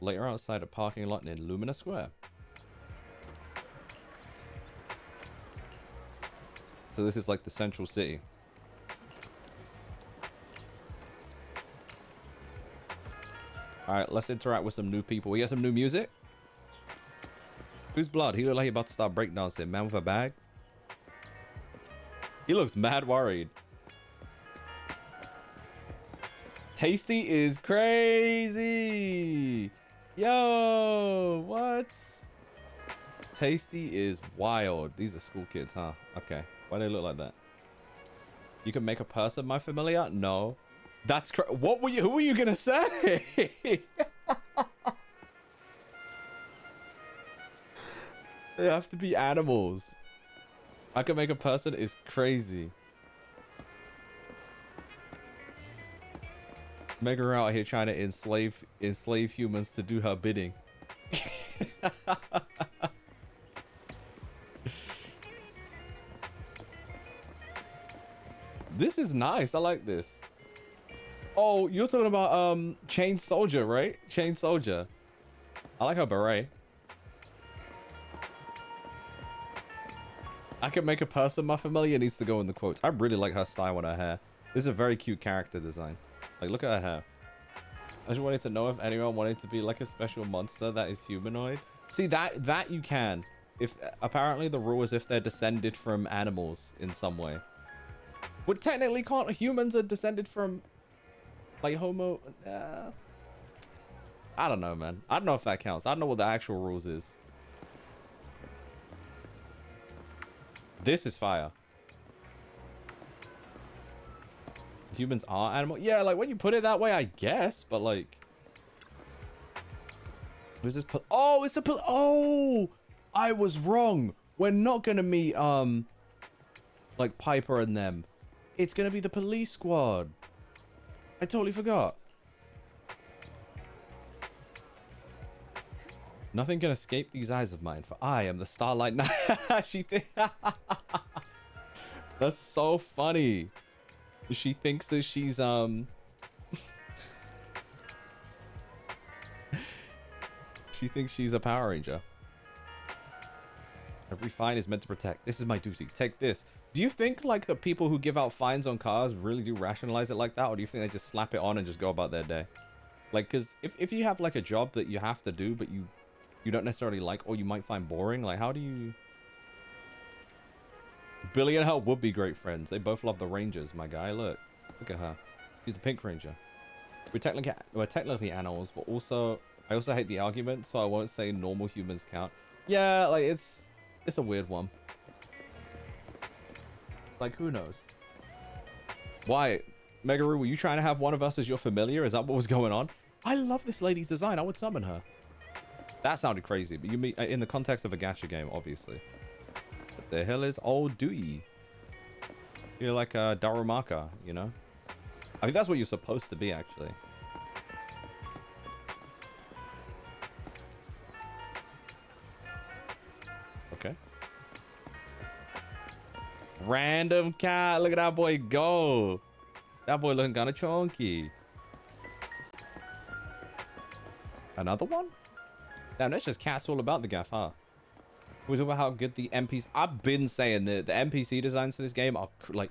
Later outside a parking lot in Lumina Square. So this is like the central city. Alright, let's interact with some new people. We got some new music. Who's blood? He look like he about to start breakdancing. Man with a bag. He looks mad worried. Tasty is crazy. Yo, what? Tasty is wild. These are school kids, huh? Okay. Why do they look like that? You can make a person my familiar? No. That's what were you? Who were you gonna say? They have to be animals. I can make a person is crazy. Make her out here trying to enslave humans to do her bidding. This is nice. I like this. Oh, you're talking about Chain Soldier, right? Chain Soldier. I like her beret. I can make a person my familiar needs to go in the quotes. I really like her style with her hair. This is a very cute character design. Like, look at her hair. I just wanted to know if anyone wanted to be like a special monster that is humanoid. See, that you can. If apparently the rule is if they're descended from animals in some way. But technically, can't humans are descended from like Homo? I don't know, man. I don't know if that counts. I don't know what the actual rules is. This is fire. Humans are animal. Yeah, like when you put it that way, I guess. But like, who's this? Oh, it's a oh, I was wrong. We're not gonna meet like Piper and them. It's gonna be the police squad. I totally forgot. Nothing can escape these eyes of mine, for I am the Starlight Knight. She that's so funny. She thinks that she's she thinks she's a Power Ranger. Every fine is meant to protect. This is my duty. Take this. Do you think like the people who give out fines on cars really do rationalize it like that? Or do you think they just slap it on and just go about their day? Like, because if you have like a job that you have to do, but you don't necessarily like, or you might find boring, like how do you... Billy and her would be great friends. They both love the Rangers, my guy. Look at her. She's the Pink Ranger. We're technically animals, but also I also hate the argument, so I won't say normal humans count. Yeah, like it's a weird one. Like, who knows? Why, Megaroo, were you trying to have one of us as your familiar? Is that what was going on? I love this lady's design. I would summon her. That sounded crazy, but you mean in the context of a gacha game, obviously. What the hell is old Dewey? You're like a Darumaka, you know? I think that's what you're supposed to be, actually. Okay. Random cat. Look at that boy go. That boy looking kind of chunky. Another one? Damn, that's just cats all about the gaff, huh? Was about how good the NPCs... I've been saying that the NPC designs for this game are like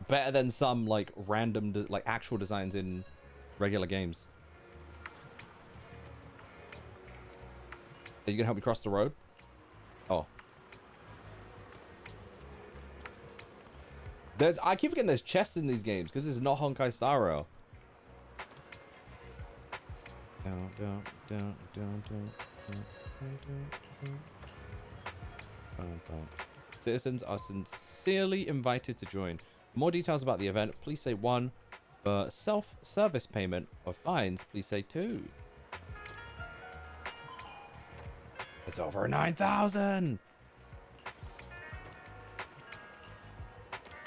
better than some like random like actual designs in regular games. Are you gonna help me cross the road? Oh. I keep forgetting there's chests in these games because it's not Honkai Star Rail. Citizens are sincerely invited to join. For more details about the event, please say 1. For self-service payment of fines, please say 2. It's over 9,000!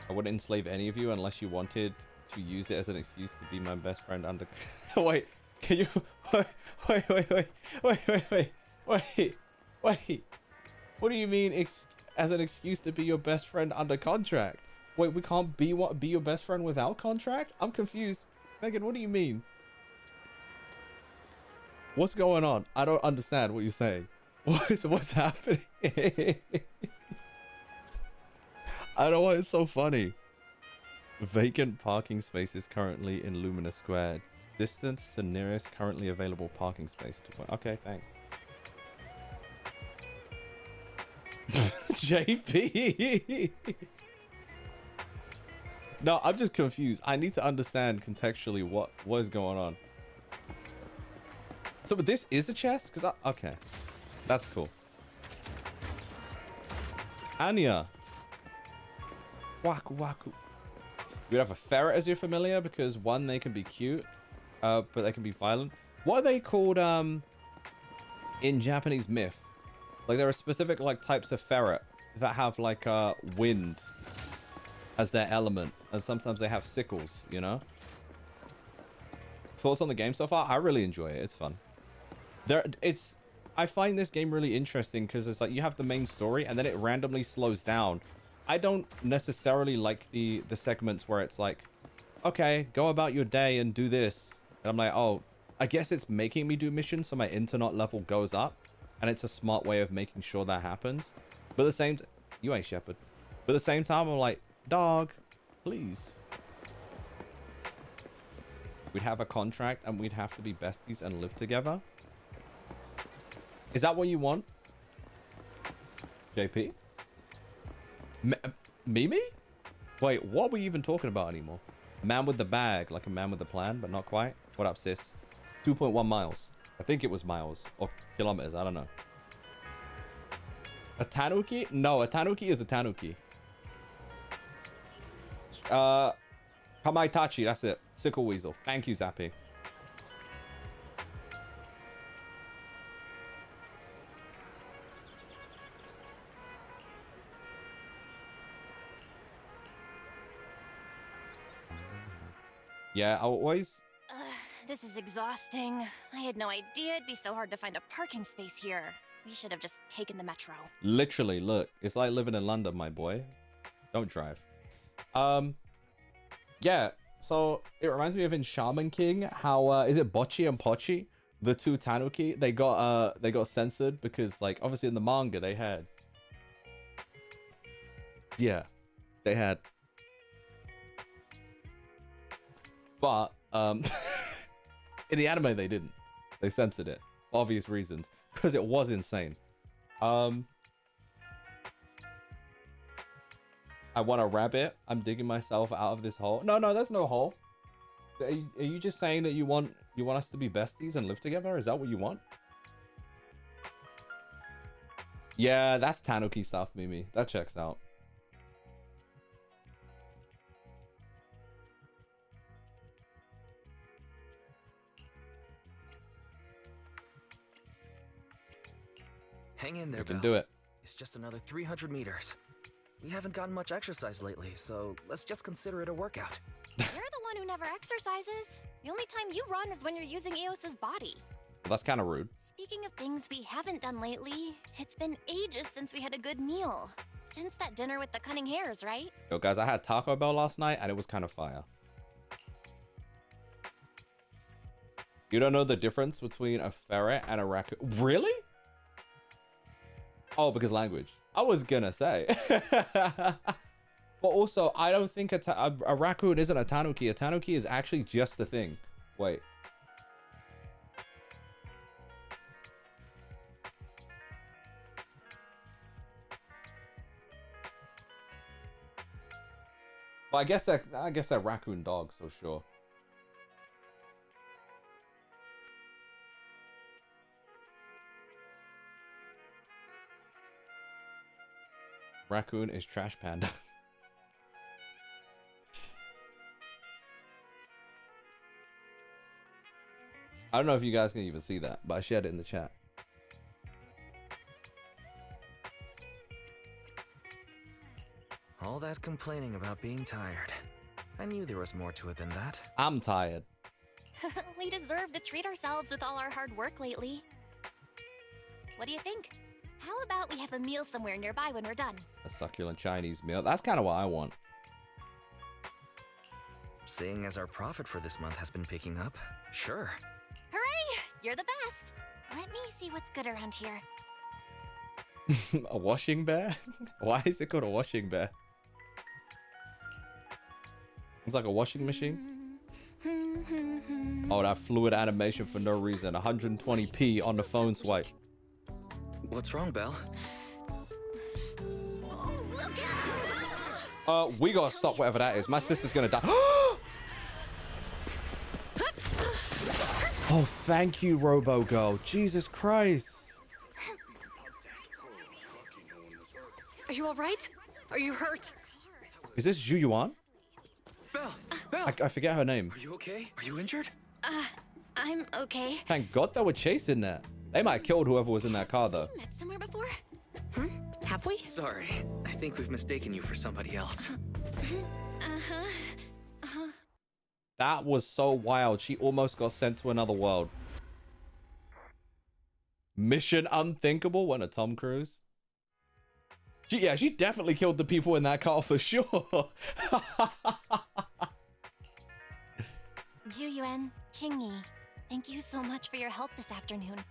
I wouldn't enslave any of you unless you wanted to use it as an excuse to be my best friend under... Wait, can you... Wait. What do you mean as an excuse to be your best friend under contract? Wait, we can't be your best friend without contract? I'm confused. Megan, what do you mean? What's going on? I don't understand what you're saying. What's happening? I don't know why it's so funny. Vacant parking spaces currently in Lumina Square. Distance to nearest currently available parking space. Okay, thanks. JP. No, I'm just confused. I need to understand contextually what is going on. So, but this is a chest? Because okay. That's cool. Anya. Waku waku. You'd have a ferret as your familiar because 1, they can be cute, but they can be violent. What are they called in Japanese myth? Like there are specific like types of ferret that have like wind as their element, and sometimes they have sickles, you know? Thoughts on the game so far? I really enjoy it. It's fun. I find this game really interesting because it's like you have the main story and then it randomly slows down. I don't necessarily like the segments where it's like, okay, go about your day and do this. And I'm like, oh, I guess it's making me do missions so my internet level goes up. And it's a smart way of making sure that happens. But at the same time, you ain't Shepherd. But at the same time, I'm like, dog, please. We'd have a contract and we'd have to be besties and live together. Is that what you want? JP? Mimi? Wait, what are we even talking about anymore? Man with the bag, like a man with a plan, but not quite. What up, sis? 2.1 miles. I think it was miles or kilometers. I don't know. A tanuki? No, a tanuki is a tanuki. Kamaitachi, that's it. Sickle weasel. Thank you, Zappy. Yeah, I always... This is exhausting. I had no idea it'd be so hard to find a parking space here. We should have just taken the metro. Literally, look. It's like living in London, my boy. Don't drive. Yeah, so it reminds me of in Shaman King, how, is it Bocchi and Pochi? The 2 tanuki, they got censored because, like, obviously in the manga, they had Yeah, they had. But in the anime they didn't. They censored it for obvious reasons because it was insane. I want a rabbit. I'm digging myself out of this hole. No, there's no hole. Are you just saying that you want us to be besties and live together? Is that what you want? Yeah, that's Tanuki stuff, Mimi. That checks out. Hang in there, You can Belle. do it. It's just another 300 meters. We haven't gotten much exercise lately, so let's just consider it a workout. You're the one who never exercises. The only time you run is when you're using Eos's body. Well, that's kind of rude. Speaking of things we haven't done lately, it's been ages since we had a good meal. Since that dinner with the cunning hairs, right? Yo, guys, I had Taco Bell last night, and it was kind of fire. You don't know the difference between a ferret and a raccoon? Really? Oh, because language. I was gonna say. But also, I don't think a raccoon isn't a tanuki. A tanuki is actually just a thing. Wait. Well, I guess they're raccoon dogs, so sure. Raccoon is trash panda. I don't know if you guys can even see that, but I shared it in the chat. All that complaining about being tired. I knew there was more to it than that. I'm tired. We deserve to treat ourselves with all our hard work lately. What do you think? How about we have a meal somewhere nearby when we're done? A succulent Chinese meal. That's kind of what I want. Seeing as our profit for this month has been picking up, sure. Hooray! You're the best! Let me see what's good around here. A washing bear? Why is it called a washing bear? It's like a washing machine. Oh, that fluid animation for no reason. 120p on the phone swipe. What's wrong, Belle? We gotta stop whatever that is. My sister's gonna die. Oh, thank you, Robo Girl. Jesus Christ. Are you all right? Are you hurt? Is this Zhu Yuan? Belle! Belle! I forget her name. Are you okay? Are you injured? I'm okay. Thank God they were chasing that. They might have killed whoever was in that car, though. Met somewhere before? Have we? Sorry. I think we've mistaken you for somebody else. That was so wild. She almost got sent to another world. Mission unthinkable. What a Tom Cruise. She definitely killed the people in that car for sure. Ju Yuan, Qingyi, thank you so much for your help this afternoon.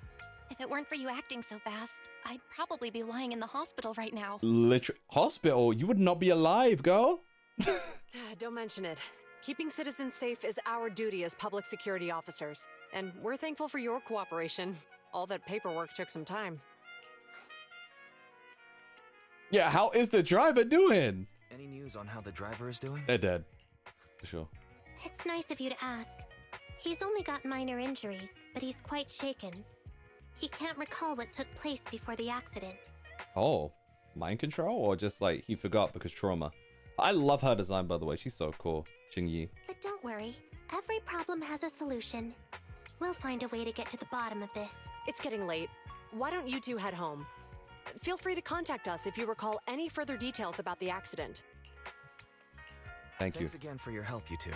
If it weren't for you acting so fast, I'd probably be lying in the hospital right now. Literally, hospital? You would not be alive, girl. Don't mention it. Keeping citizens safe is our duty as public security officers, and we're thankful for your cooperation. All that paperwork took some time. Yeah, how is the driver doing? Any news on how the driver is doing? They're dead. For sure. It's nice of you to ask. He's only got minor injuries, but he's quite shaken. He can't recall what took place before the accident. Oh, mind control? Or just like he forgot because trauma? I love her design, by the way. She's so cool. Xingyi. But don't worry, every problem has a solution. We'll find a way to get to the bottom of this. It's getting late. Why don't you two head home? Feel free to contact us if you recall any further details about the accident. Thank you. Thanks again for your help, you two.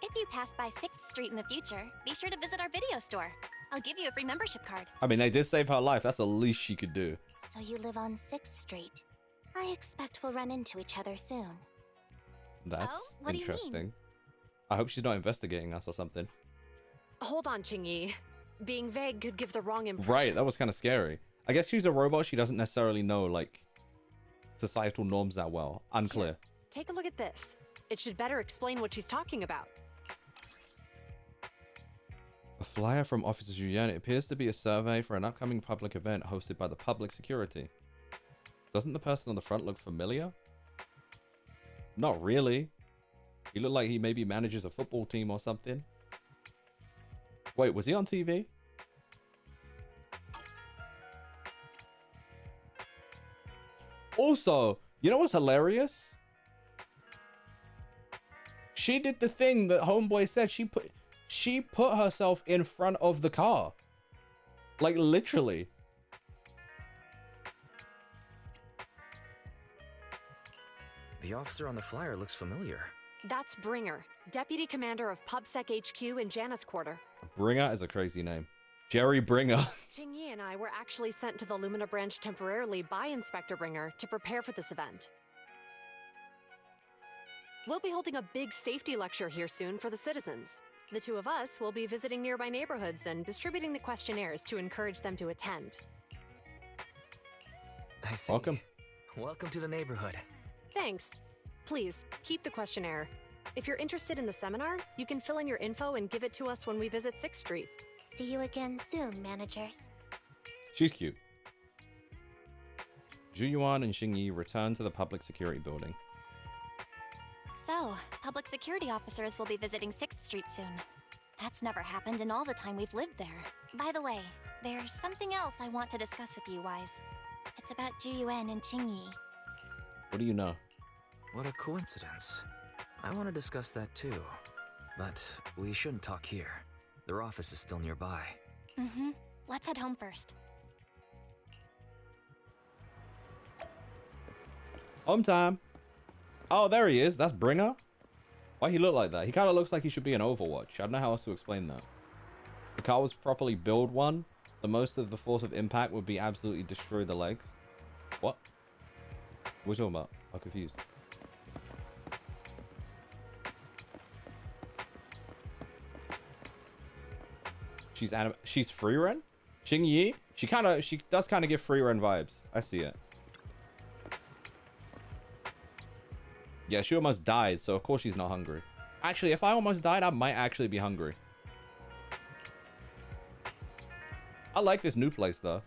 If you pass by 6th Street in the future, be sure to visit our video store. I'll give you a free membership card. I mean, they did save her life. That's the least she could do. So you live on 6th Street. I expect we'll run into each other soon. That's what do you mean? interesting. I hope she's not investigating us or something. Hold on, Qingyi. Being vague could give the wrong impression. Right, that was kind of scary. I guess she's a robot. She doesn't necessarily know, like, societal norms that well. Unclear. Here, take a look at this. It should better explain what she's talking about. A flyer from Officer Julian. It appears to be a survey for an upcoming public event hosted by the public security. Doesn't the person on the front look familiar? Not really. He looked like he maybe manages a football team or something. Wait, was he on TV? Also, you know what's hilarious? She did the thing that Homeboy said. She put herself in front of the car. Like, literally. The officer on the flyer looks familiar. That's Bringer, Deputy Commander of PubSec HQ in Janus Quarter. Bringer is a crazy name. Jerry Bringer. Qingyi and I were actually sent to the Lumina branch temporarily by Inspector Bringer to prepare for this event. We'll be holding a big safety lecture here soon for the citizens. The two of us will be visiting nearby neighborhoods and distributing the questionnaires to encourage them to attend. I see. Welcome. Welcome to the neighborhood. Thanks. Please, keep the questionnaire. If you're interested in the seminar, you can fill in your info and give it to us when we visit 6th Street. See you again soon, managers. She's cute. Zhu Yuan and Xing Yi return to the public security building. So, public security officers will be visiting 6th Street soon. That's never happened in all the time we've lived there. By the way, there's something else I want to discuss with you, Wise. It's about Zhu Yuan and Qingyi. What do you know? What a coincidence. I want to discuss that too. But we shouldn't talk here. Their office is still nearby. Mm-hmm. Let's head home first. Home time. Oh, there he is. That's Bringer. Why he look like that? He kind of looks like he should be in Overwatch. I don't know how else to explain that. The car was properly built one, so most of the force of impact would be absolutely destroy the legs. What? What are we talking about? I'm confused. She's free run? Xing Yi? She does kind of give free run vibes. I see it. Yeah, she almost died, so of course she's not hungry. Actually, if I almost died, I might actually be hungry. I like this new place, though.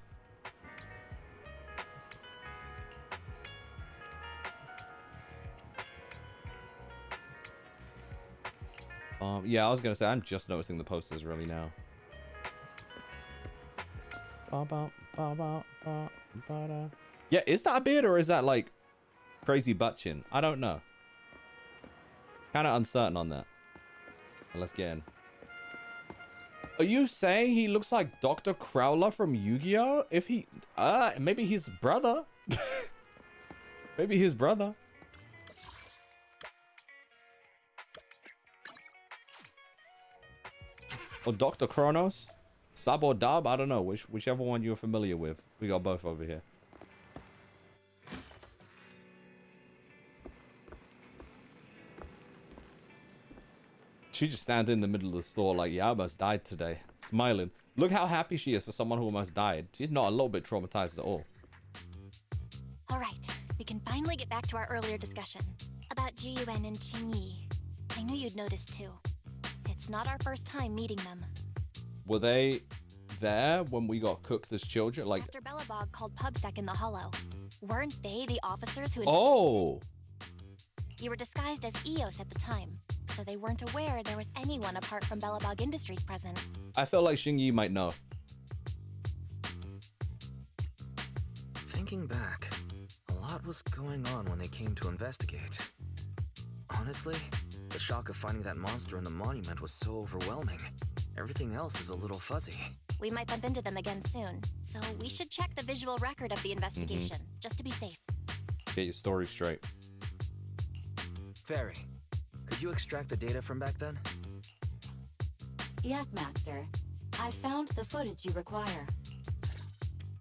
Yeah, I was gonna say, I'm just noticing the posters really now. Yeah, is that a beard or is that like crazy butt chin? I don't know. Kind of uncertain on that. But let's get in. Are you saying he looks like Dr. Crowler from Yu-Gi-Oh? If he, maybe his brother. Maybe his brother. Or Dr. Kronos. Sub or dub, I don't know. Whichever one you're familiar with. We got both over here. She just stands in the middle of the store like, yeah, I almost died today. Smiling. Look how happy she is for someone who almost died. She's not a little bit traumatized at all. Alright, we can finally get back to our earlier discussion. About Zhu Yuan and Qingyi. I knew you'd notice too. It's not our first time meeting them. Were they there when we got cooked as children? Like, After Belobog called PubSec in the Hollow. Weren't they the officers who... Oh! You were disguised as EOS at the time, so they weren't aware there was anyone apart from Belobog Industries present. I felt like Xing Yi might know. Thinking back, a lot was going on when they came to investigate. Honestly, the shock of finding that monster in the monument was so overwhelming. Everything else is a little fuzzy. We might bump into them again soon, so we should check the visual record of the investigation, just to be safe. Get your story straight. Fairy, could you extract the data from back then? Yes, Master. I found the footage you require.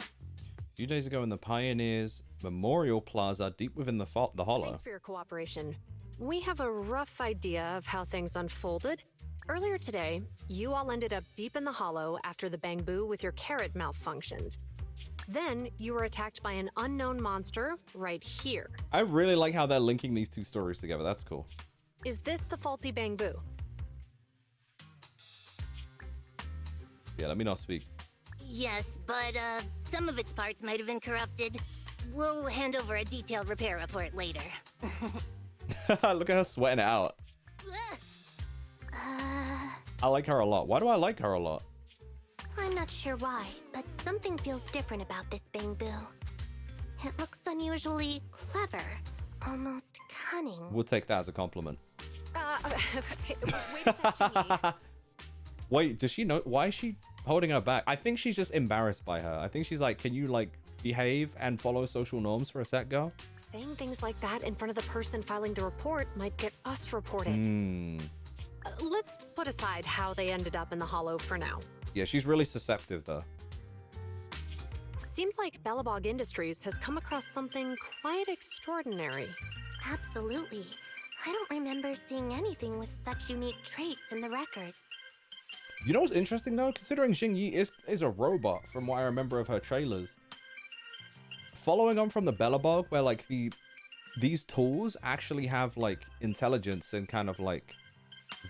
A few days ago in the Pioneers Memorial Plaza, deep within the hollow. Thanks for your cooperation. We have a rough idea of how things unfolded. Earlier today, you all ended up deep in the hollow after the bamboo with your carrot malfunctioned. Then you were attacked by an unknown monster right here. I really like how they're linking these two stories together. That's cool. Is this the faulty bamboo? Yeah, let me not speak. Yes, but some of its parts might have been corrupted. We'll hand over a detailed repair report later. Look at her sweating it out. I like her a lot. Why do I like her a lot? I'm not sure why, but something feels different about this bamboo. It looks unusually clever, almost cunning. We'll take that as a compliment. Wait a second. Wait, does she know? Why is she holding her back? I think she's just embarrassed by her. I think she's like, can you like behave and follow social norms for a sec, girl? Saying things like that in front of the person filing the report might get us reported. Let's put aside how they ended up in the hollow for now. Yeah, she's really susceptible though. Seems like Bellabog Industries has come across something quite extraordinary. Absolutely. I don't remember seeing anything with such unique traits in the records. You know what's interesting though? Considering Xingyi is a robot from what I remember of her trailers. Following on from the Bellabog, where like these tools actually have like intelligence and kind of like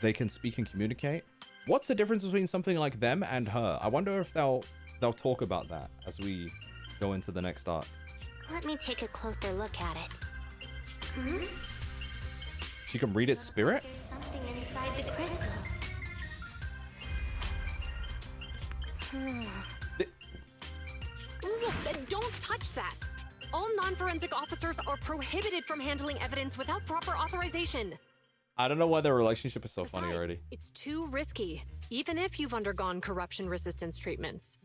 they can speak and communicate. What's the difference between something like them and her? I wonder if they'll talk about that as we go into the next arc. Let me take a closer look at it. She can read its spirit? There's something inside the crystal. Don't touch that! All non-forensic officers are prohibited from handling evidence without proper authorization. I don't know why their relationship is so Besides, funny already. It's too risky, even if you've undergone corruption resistance treatments.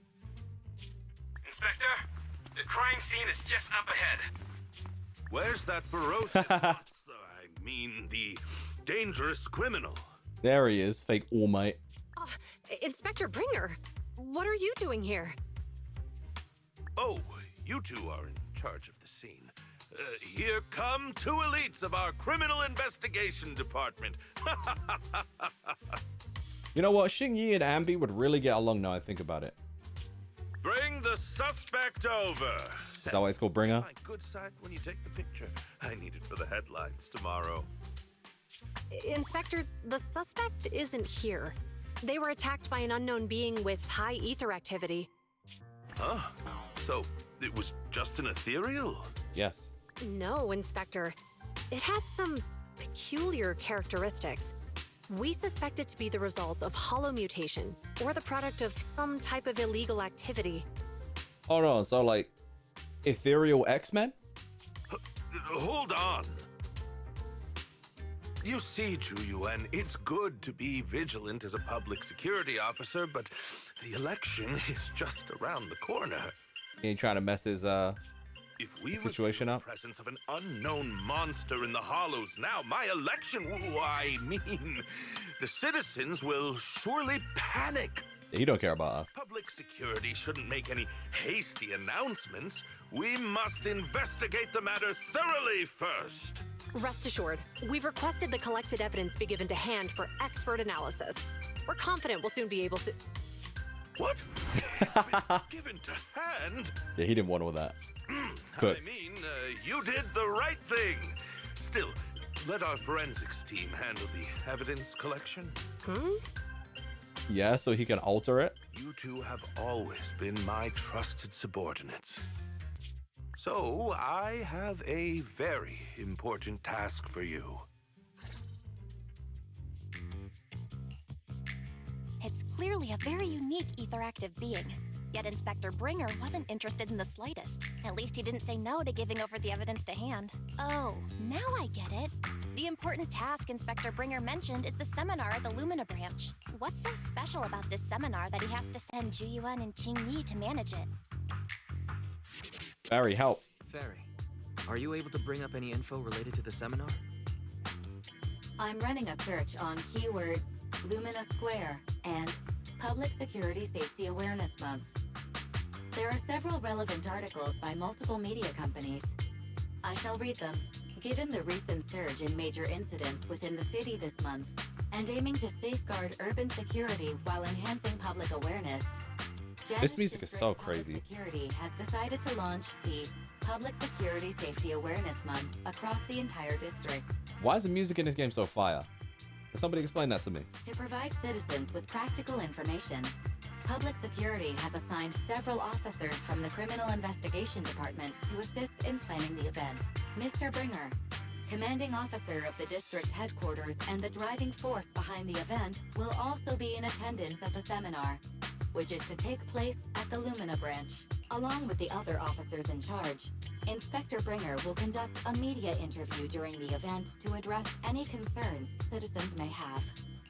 Inspector, the crime scene is just up ahead. Where's that ferocious monster? I mean, the dangerous criminal. There he is, fake All Might. Inspector Bringer, what are you doing here? Oh, you two are in charge of the scene. Here come two elites of our criminal investigation department. You know what? Xingyi and Ambi would really get along now I think about it. Bring the suspect over. Is that why it's called Bringer? My good side when you take the picture. I need it for the headlines tomorrow. Inspector, the suspect isn't here. They were attacked by an unknown being with high ether activity. Huh? So, it was just an ethereal? Yes. No, Inspector. It had some peculiar characteristics. We suspect it to be the result of hollow mutation, or the product of some type of illegal activity. Hold on, so like ethereal X-Men? Hold on. You see, Zhu, it's good to be vigilant as a public security officer, but the election is just around the corner. He ain't trying to mess his If we situation up. The presence of an unknown monster in the hollows now, my election, I mean, the citizens will surely panic. He don't care about us. Public security shouldn't make any hasty announcements. We must investigate the matter thoroughly first. Rest assured, we've requested the collected evidence be given to hand for expert analysis. We're confident we'll soon be able to... What? It's been given to hand? Yeah, he didn't want all that. Good. I mean, you did the right thing. Still, let our forensics team handle the evidence collection. Yeah, so he can alter it. You two have always been my trusted subordinates. So, I have a very important task for you. It's clearly a very unique etheractive being. Yet Inspector Bringer wasn't interested in the slightest. At least he didn't say no to giving over the evidence to hand. Oh, now I get it. The important task Inspector Bringer mentioned is the seminar at the Lumina branch. What's so special about this seminar that he has to send Zhu and Qingyi to manage it? Barry, help. Fairy, are you able to bring up any info related to the seminar? I'm running a search on keywords Lumina Square and Public Security Safety Awareness Month. There are several relevant articles by multiple media companies. I shall read them. Given the recent surge in major incidents within the city this month, and aiming to safeguard urban security while enhancing public awareness, This music is so crazy. Public Security has decided to launch the Public Security Safety Awareness Month across the entire district. Why is the music in this game so fire? Can somebody explain that to me? To provide citizens with practical information, Public Security has assigned several officers from the Criminal Investigation Department to assist in planning the event. Mr. Bringer, commanding officer of the district headquarters and the driving force behind the event, will also be in attendance at the seminar, which is to take place at the Lumina branch. Along with the other officers in charge, Inspector Bringer will conduct a media interview during the event to address any concerns citizens may have.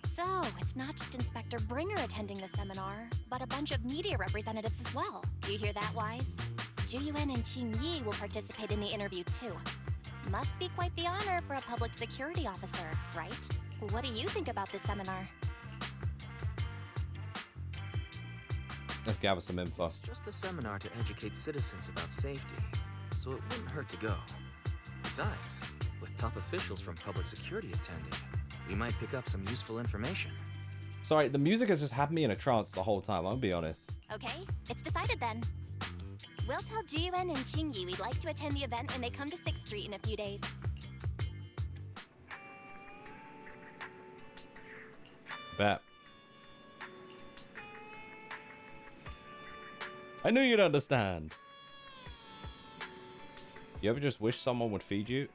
So, it's not just Inspector Bringer attending the seminar, but a bunch of media representatives as well. You hear that, Wise? Juyuan and Qingyi will participate in the interview too. Must be quite the honor for a public security officer, right? What do you think about this seminar? Let's gather some info. It's just a seminar to educate citizens about safety, so it wouldn't hurt to go. Besides, with top officials from public security attending, we might pick up some useful information. Sorry, the music has just had me in a trance the whole time, I'll be honest. Okay, it's decided then. We'll tell Jiyuan and Qingyi we'd like to attend the event when they come to 6th Street in a few days. Bet. I knew you'd understand. You ever just wish someone would feed you?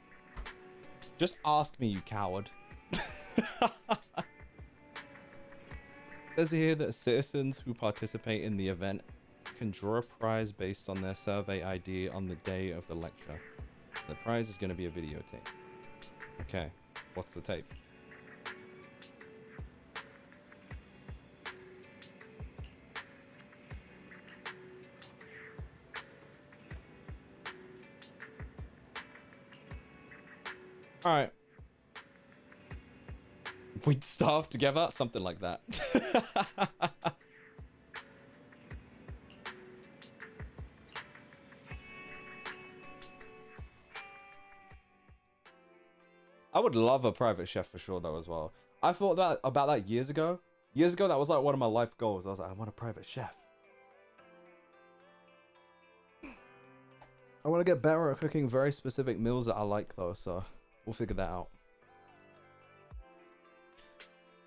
Just ask me, you coward. Says here that citizens who participate in the event can draw a prize based on their survey ID on the day of the lecture. The prize is going to be a videotape. Okay, what's the tape? All right. We'd starve together, something like that. I would love a private chef for sure though as well. I thought that about that years ago. Years ago, that was like one of my life goals. I was like, I want a private chef. I want to get better at cooking very specific meals that I like though, so we'll figure that out.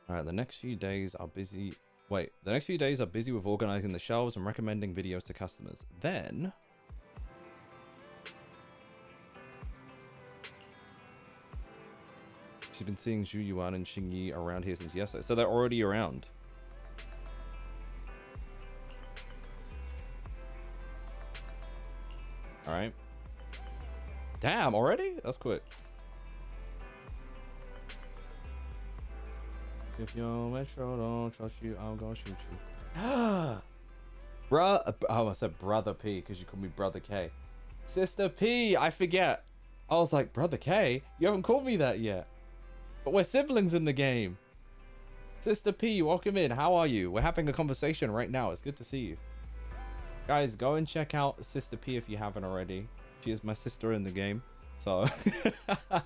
Alright, the next few days are busy. Wait, the next few days are busy with organizing the shelves and recommending videos to customers. Then she's been seeing Zhu Yuan and Xingyi around here since yesterday. So they're already around. Alright. Damn, already? That's quick. If your metro don't trust you, I'm gonna shoot you. Bruh. Oh, I said Brother P because you called me Brother K. Sister P, I forget. I was like, Brother K? You haven't called me that yet. But we're siblings in the game. Sister P, welcome in. How are you? We're having a conversation right now. It's good to see you. Guys, go and check out Sister P if you haven't already. She is my sister in the game. So. You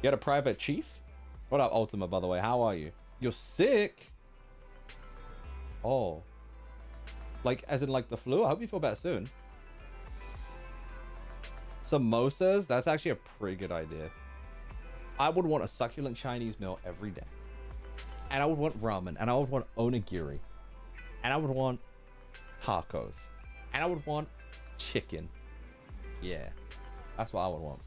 got a private chief? What up, Ultima, by the way? How are you? You're sick? Oh. Like, as in, like, the flu? I hope you feel better soon. Samosas? That's actually a pretty good idea. I would want a succulent Chinese meal every day. And I would want ramen. And I would want onigiri. And I would want tacos. And I would want chicken. Yeah. That's what I would want.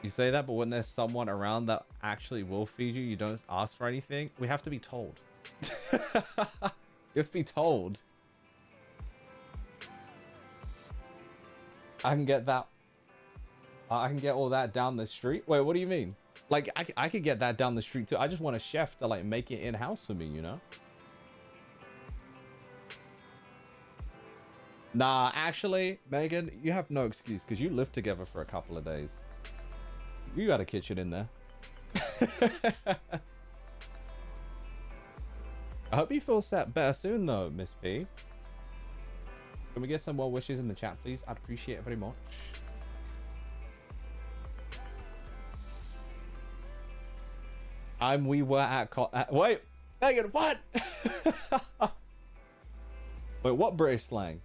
You say that, but when there's someone around that actually will feed you, you don't ask for anything. We have to be told. You have to be told. I can get that. I can get all that down the street. Wait, what do you mean? Like, I could get that down the street too. I just want a chef to like make it in-house for me, you know? Nah, actually, Megan, you have no excuse because you lived together for a couple of days. You got a kitchen in there. I hope you feel set better soon though, Miss P. Can we get some more wishes in the chat, please? I'd appreciate it very much. We were at wait, Megan, what? Wait, what British slang?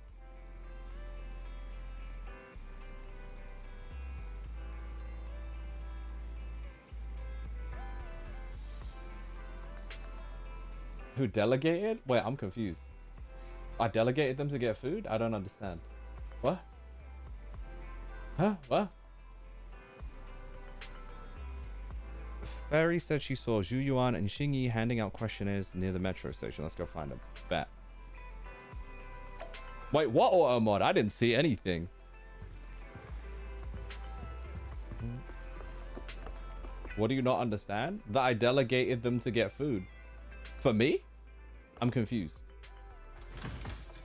Who delegated? Wait, I'm confused. I delegated them to get food? I don't understand. What? Huh? What? Fairy said she saw Zhu Yuan and Xing Yi handing out questionnaires near the metro station. Let's go find them. Bet. Wait, what auto mod? I didn't see anything. What do you not understand? That I delegated them to get food. For me? I'm confused.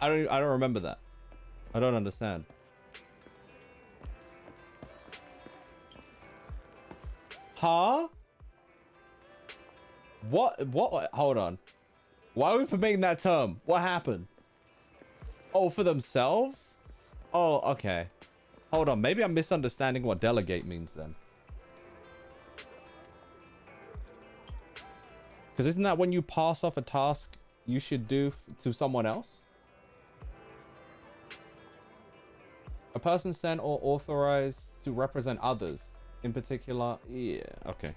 I don't remember that. I don't understand. Huh? What? Hold on. Why are we permitting that term? What happened? Oh, for themselves? Oh, okay. Hold on. Maybe I'm misunderstanding what delegate means then. Because isn't that when you pass off a task you should do to someone else? A person sent or authorized to represent others. In particular, yeah, okay.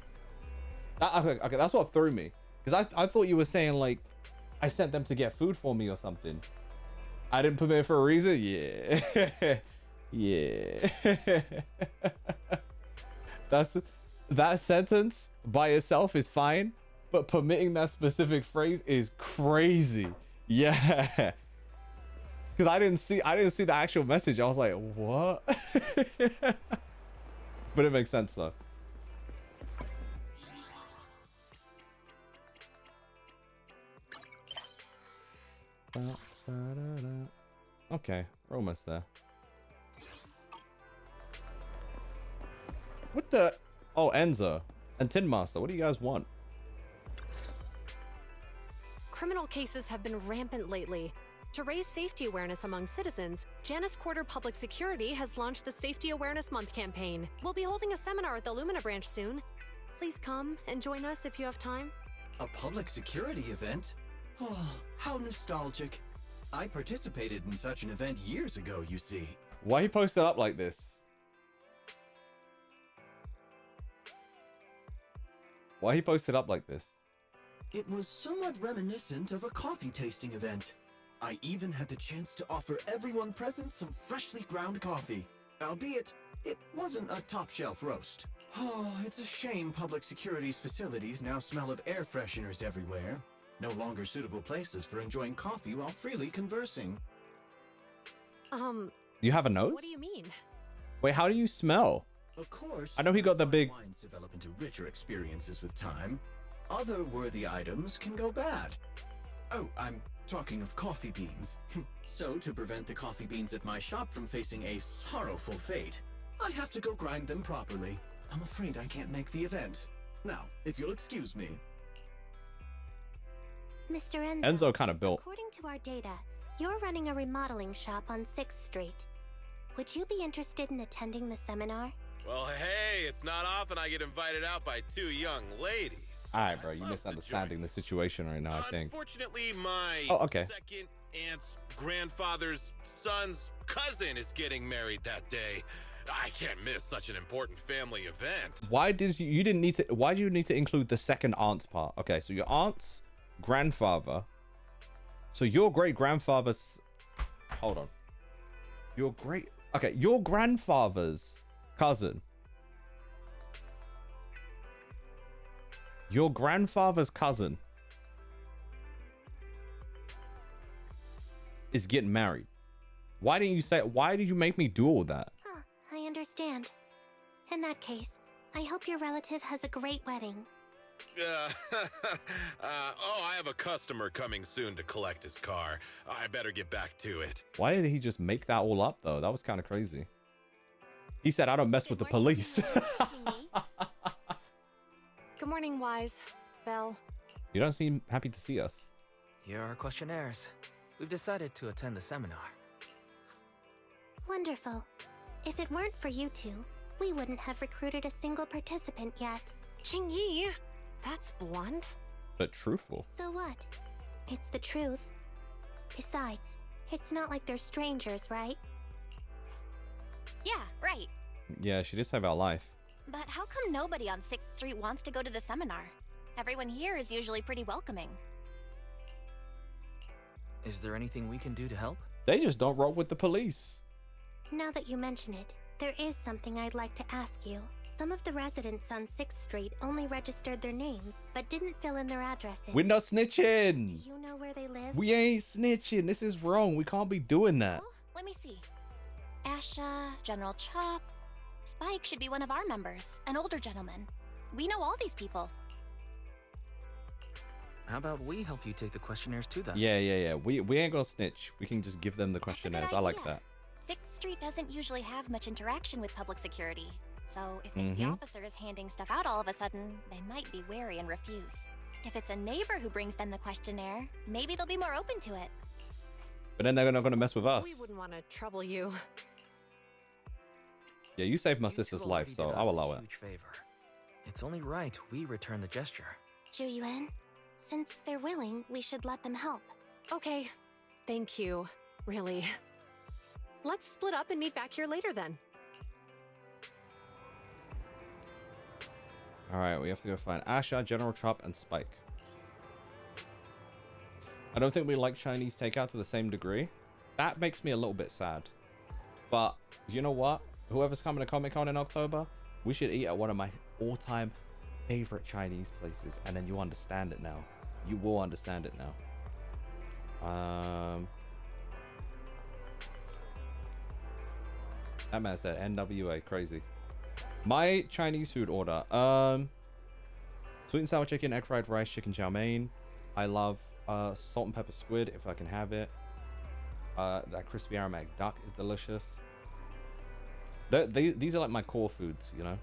Okay, that's what threw me. Because I thought you were saying, like, I sent them to get food for me or something. I didn't permit it for a reason? Yeah. Yeah. That sentence by itself is fine, but permitting that specific phrase is crazy. Yeah. Because I didn't see the actual message. I was like, what? But it makes sense though. Okay, we're almost there. What the? Oh, Enzo and Tin Master, what do you guys want? Criminal cases have been rampant lately. To raise safety awareness among citizens, Janus Quarter Public Security has launched the Safety Awareness Month campaign. We'll be holding a seminar at the Lumina branch soon. Please come and join us if you have time. A public security event? Oh, how nostalgic. I participated in such an event years ago, you see. Why he posted up like this? Why he posted up like this? It was somewhat reminiscent of a coffee tasting event. I even had the chance to offer everyone present some freshly ground coffee, albeit it wasn't a top-shelf roast. Oh, it's a shame public security's facilities now smell of air fresheners everywhere. No longer suitable places for enjoying coffee while freely conversing. You have a nose? What do you mean? Wait, how do you smell? Of course, I know he got the big wines develop into richer experiences with time. Other worthy items can go bad. Oh, I'm talking of coffee beans. So, to prevent the coffee beans at my shop from facing a sorrowful fate, I have to go grind them properly. I'm afraid I can't make the event. Now, if you'll excuse me. Mr. Enzo kind of built. According to our data, you're running a remodeling shop on 6th Street. Would you be interested in attending the seminar? Well, hey, it's not often I get invited out by two young ladies. All right, bro, you're misunderstanding the situation right now, I think. Unfortunately, my second aunt's grandfather's son's cousin is getting married that day. I can't miss such an important family event. Why did you didn't need to? Why do you need to include the second aunt's part? Okay, so your aunt's grandfather. So your great grandfather's. Hold on. Your grandfather's cousin. Your grandfather's cousin is getting married. Why didn't you say? Why did you make me do all that? I understand. In that case, I hope your relative has a great wedding. I have a customer coming soon to collect his car. I better get back to it. Why did he just make that all up, though? That was kind of crazy. He said, I don't mess with the police. Good morning, Wise. Belle. You don't seem happy to see us. Here are our questionnaires. We've decided to attend the seminar. Wonderful. If it weren't for you two, we wouldn't have recruited a single participant yet. Xing Yi, That's blunt. But truthful. So what? It's the truth. Besides, it's not like they're strangers, right? Yeah, right. Yeah, she did save our life. But how come nobody on 6th Street wants to go to the seminar? Everyone here is usually pretty welcoming. Is there anything we can do to help? They just don't roll with the police. Now that you mention it, there is something I'd like to ask you. Some of the residents on 6th Street only registered their names, but didn't fill in their addresses. We're not snitching. Do you know where they live? We ain't snitching. This is wrong. We can't be doing that. Oh, let me see. Asha, General Chop. Spike should be one of our members, an older gentleman. We know all these people. How about we help you take the questionnaires to them? Yeah. We ain't gonna snitch. We can just give them the questionnaires. I like that. 6th Street doesn't usually have much interaction with public security. So if they see officers handing stuff out all of a sudden, they might be wary and refuse. If it's a neighbor who brings them the questionnaire, maybe they'll be more open to it. But then they're not gonna mess with us. We wouldn't want to trouble you. Yeah, you saved my sister's life, so I'll allow it. Huge favor. It's only right we return the gesture. Zhu Yuan, since they're willing, we should let them help. Okay. Thank you. Really. Let's split up and meet back here later then. Alright, we have to go find Asha, General Chop, and Spike. I don't think we like Chinese takeout to the same degree. That makes me a little bit sad. But, you know what? Whoever's coming to Comic-Con in October, we should eat at one of my all-time favorite Chinese places. And then you understand it now. You will understand it now. That man said NWA. Crazy. My Chinese food order. Sweet and sour chicken, egg fried rice, chicken chow mein. I love salt and pepper squid if I can have it. That crispy aromatic duck is delicious. These are like my core foods, you know.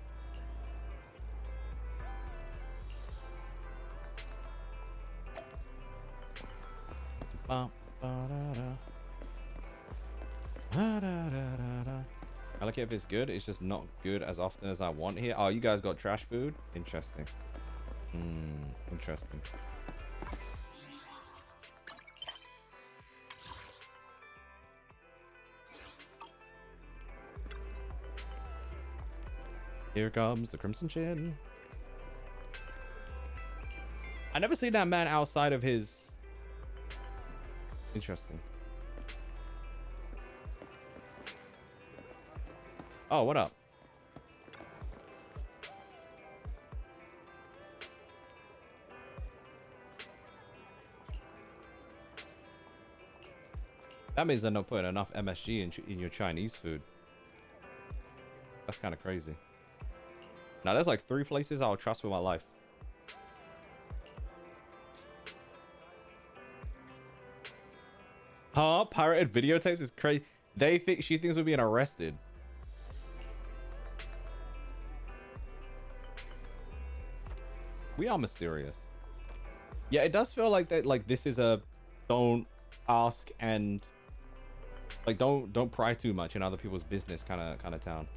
I like it if it's good. It's just not good as often as I want here. Oh, you guys got trash food? Interesting. Interesting. Here comes the Crimson Chin. I never seen that man outside of his... Interesting. Oh, what up? That means they're not putting enough MSG in your Chinese food. That's kind of crazy. Now, there's like 3 places I'll trust with my life. Huh? Pirated videotapes is crazy. She thinks we're being arrested. We are mysterious. Yeah, it does feel like that. Like this is a don't ask and like don't pry too much in other people's business kind of town.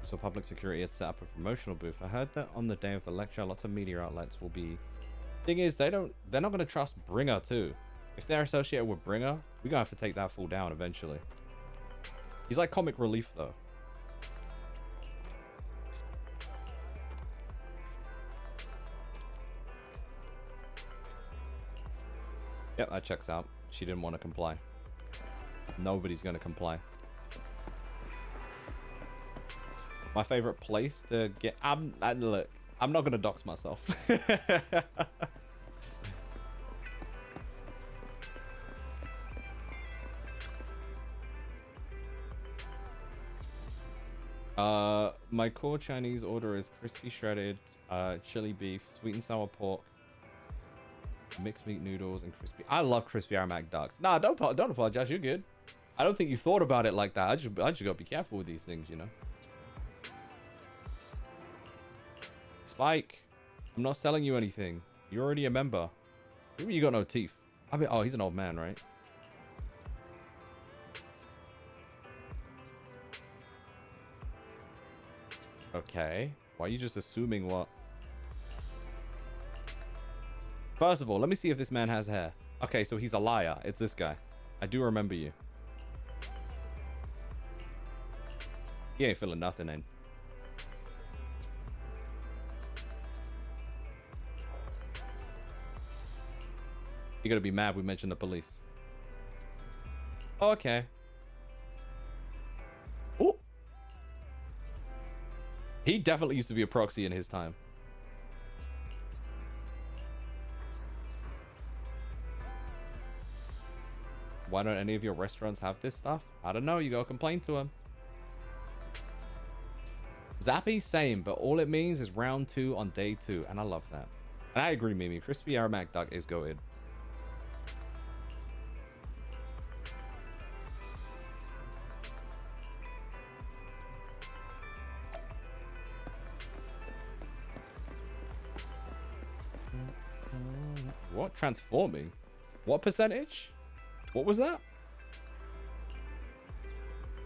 So public security had set up a promotional booth. I heard that on the day of the lecture, lots of media outlets will be. Thing is, they're not going to trust Bringer too. If they're associated with Bringer, we're gonna have to take that fool down eventually. He's like comic relief though. Yep, that checks out. She didn't want to comply. Nobody's gonna comply. My favorite place to get... look, I'm not gonna dox myself. My core Chinese order is crispy shredded, chili beef, sweet and sour pork, mixed meat noodles, and crispy. I love crispy aromatic ducks. Nah, don't apologize. You're good. I don't think you thought about it like that. I just gotta be careful with these things, you know. Spike, I'm not selling you anything. You're already a member. Maybe you got no teeth. I mean, oh, he's an old man, right? Okay. Why are you just assuming what? First of all, let me see if this man has hair. Okay, so he's a liar. It's this guy. I do remember you. He ain't feeling nothing in. You're gonna be mad we mentioned the police. Oh, okay. Oh. He definitely used to be a proxy in his time. Why don't any of your restaurants have this stuff? I don't know. You gotta complain to him. Zappy, same, but all it means is round 2 on day 2, and I love that. And I agree, Mimi. Crispy aromatic duck is goated. What? Transforming? What percentage? What was that?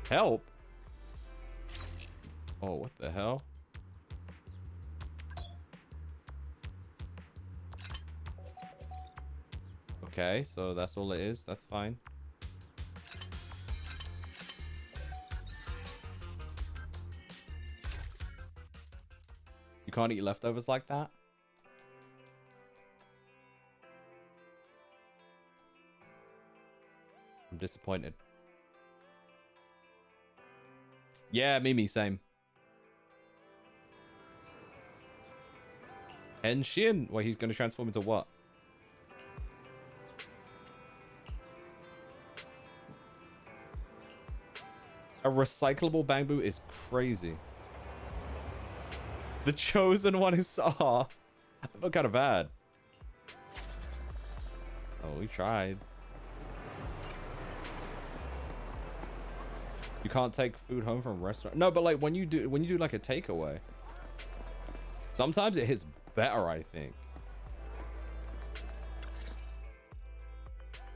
Help? Oh, what the hell? Okay, so that's all it is. That's fine. You can't eat leftovers like that? I'm disappointed. Yeah, Mimi, same. Genshin? Well, he's going to transform into what? A recyclable bamboo is crazy. The chosen one is... Oh, I feel kind of bad. Oh, we tried. You can't take food home from a restaurant. No, but like when you do like a takeaway, sometimes it hits better, I think.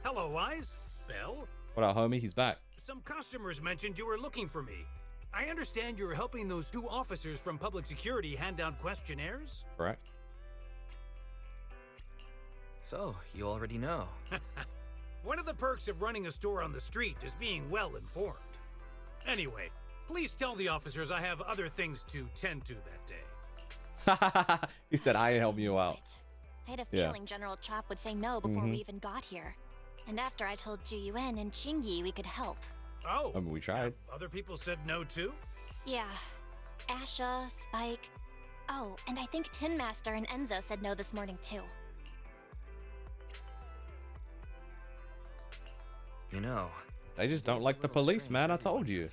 Hello, Wise. Bell? What up, homie? He's back. Some customers mentioned you were looking for me. I understand you're helping those 2 officers from public security hand out questionnaires? Correct. So, you already know. One of the perks of running a store on the street is being well informed. Anyway, please tell the officers I have other things to tend to that day. He said, I help you out. I had a feeling General Chop would say no before we even got here. And after I told Ju Yuan and Qingyi we could help. Oh, I mean, we tried. Other people said no too? Yeah. Asha, Spike. Oh, and I think Tin Master and Enzo said no this morning too. You know, they just don't like the police, man. I told you.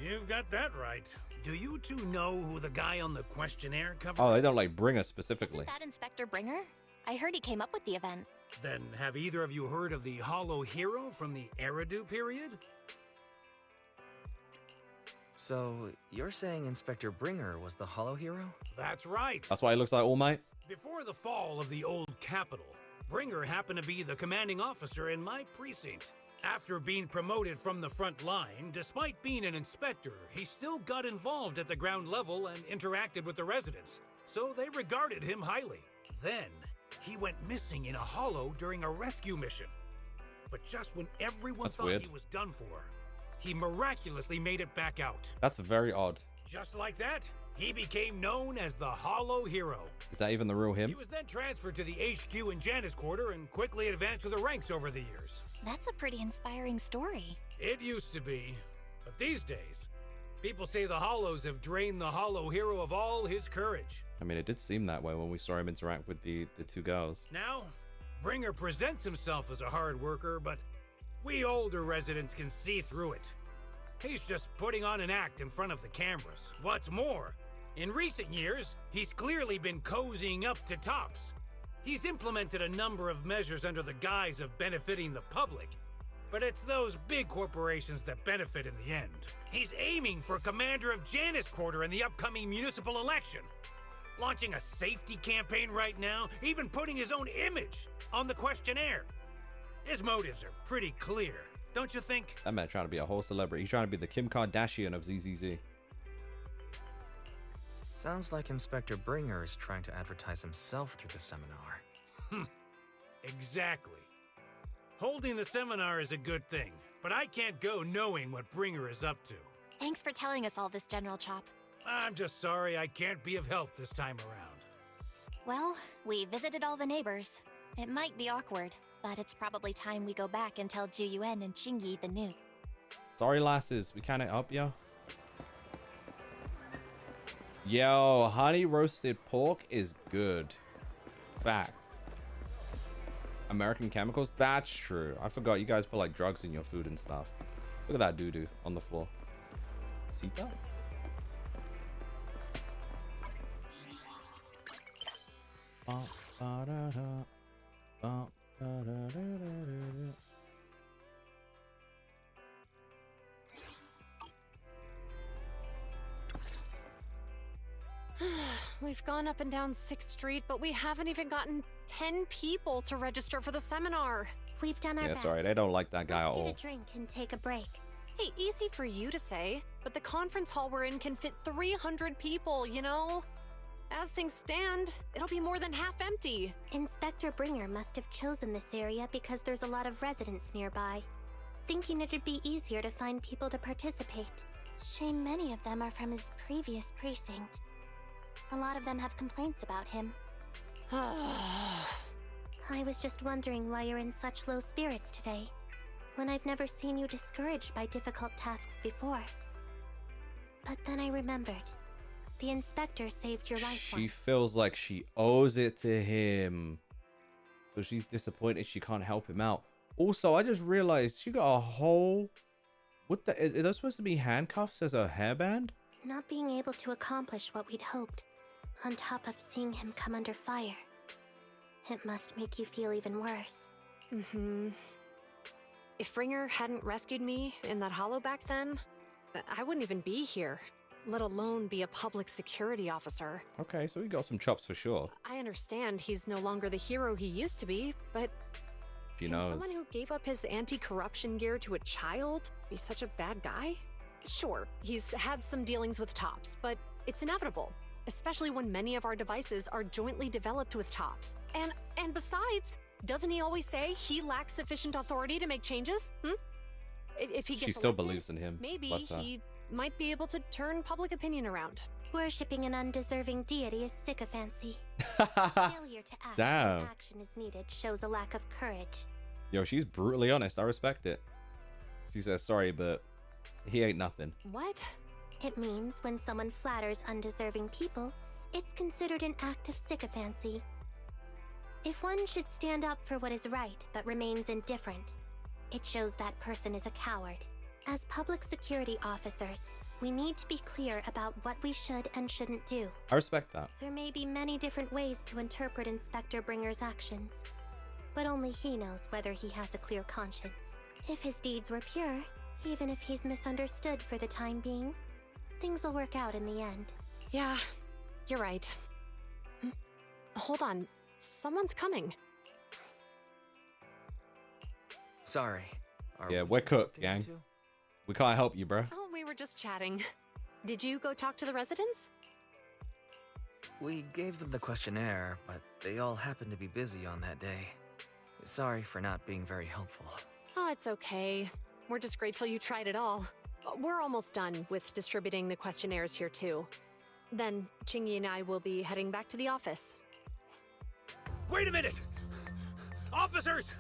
You've got that right. Do you 2 know who the guy on the questionnaire covered? Oh, they don't like Bringer specifically. Isn't that Inspector Bringer? I heard he came up with the event. Then have either of you heard of the Hollow Hero from the Eridu period? So, you're saying Inspector Bringer was the Hollow Hero? That's right. That's why he looks like All Might. Before the fall of the old capital, Bringer happened to be the commanding officer in my precinct. After being promoted from the front line, despite being an inspector, he still got involved at the ground level and interacted with the residents, so they regarded him highly. Then, he went missing in a hollow during a rescue mission. But just when everyone thought he was done for, he miraculously made it back out. That's very odd. Just like that, he became known as the Hollow Hero. Is that even the real him? He was then transferred to the HQ in Janus Quarter and quickly advanced to the ranks over the years. That's a pretty inspiring story. It used to be, but these days, people say the Hollows have drained the Hollow Hero of all his courage. I mean, it did seem that way when we saw him interact with the 2 girls. Now, Bringer presents himself as a hard worker, but we older residents can see through it. He's just putting on an act in front of the cameras. What's more, in recent years, he's clearly been cozying up to Tops. He's implemented a number of measures under the guise of benefiting the public, but it's those big corporations that benefit in the end. He's aiming for commander of Janus Quarter in the upcoming municipal election, launching a safety campaign right now, even putting his own image on the questionnaire. His motives are pretty clear, don't you think? That man trying to be a whole celebrity. He's trying to be the Kim Kardashian of ZZZ. Sounds like Inspector Bringer is trying to advertise himself through the seminar. Exactly. Holding the seminar is a good thing, but I can't go knowing what Bringer is up to. Thanks for telling us all this, General Chop. I'm just sorry I can't be of help this time around. Well, we visited all the neighbors. It might be awkward, but it's probably time we go back and tell Ju Yuen and Qingyi the news. Sorry, lasses. We can't help you. Yo, honey roasted pork is good. Fact. American chemicals? That's true. I forgot you guys put like drugs in your food and stuff. Look at that doo-doo on the floor. Sita? We've gone up and down 6th Street, but we haven't even gotten 10 people to register for the seminar. We've done our best. Sorry, they don't like that guy at all. Let's get a drink and take a break. Hey, easy for you to say, but the conference hall we're in can fit 300 people, you know? As things stand, it'll be more than half empty. Inspector Bringer must have chosen this area because there's a lot of residents nearby, thinking it'd be easier to find people to participate. Shame many of them are from his previous precinct. A lot of them have complaints about him. I was just wondering why you're in such low spirits today, when I've never seen you discouraged by difficult tasks before. But then I remembered. The inspector saved your life She feels like she owes it to him. So she's disappointed she can't help him out. Also, I just realized she got a whole... What the... Are those supposed to be handcuffs as a hairband? Not being able to accomplish what we'd hoped, on top of seeing him come under fire. It must make you feel even worse. Mm-hmm. If Bringer hadn't rescued me in that hollow back then, I wouldn't even be here, let alone be a public security officer. Okay, so he got some chops for sure. I understand he's no longer the hero he used to be, but She can knows. someone who gave up his anti-corruption gear to a child be such a bad guy? Sure, he's had some dealings with Tops, but it's inevitable, especially when many of our devices are jointly developed with Tops. And besides, doesn't he always say he lacks sufficient authority to make changes? If he gets She still elected, believes in him. maybe Bless her. he might be able to turn public opinion around. Worshipping an undeserving deity is sycophancy. Failure to act Damn. when action is needed shows a lack of courage. Yo, she's brutally honest. I respect it. She says, sorry, but he ain't nothing. What? It means when someone flatters undeserving people, it's considered an act of sycophancy. If one should stand up for what is right but remains indifferent, it shows that person is a coward. As public security officers, we need to be clear about what we should and shouldn't do. I respect that. There may be many different ways to interpret Inspector Bringer's actions, but only he knows whether he has a clear conscience. If his deeds were pure, even if he's misunderstood for the time being, things will work out in the end. Yeah, you're right. Hold on, someone's coming. Sorry. Yeah, we're cooked, gang. We can't help you, bro. Oh, we were just chatting. Did you go talk to the residents? We gave them the questionnaire, but they all happened to be busy on that day. Sorry for not being very helpful. Oh, it's okay. We're just grateful you tried it all. We're almost done with distributing the questionnaires here, too. Then, Qingyi and I will be heading back to the office. Wait a minute! Officers!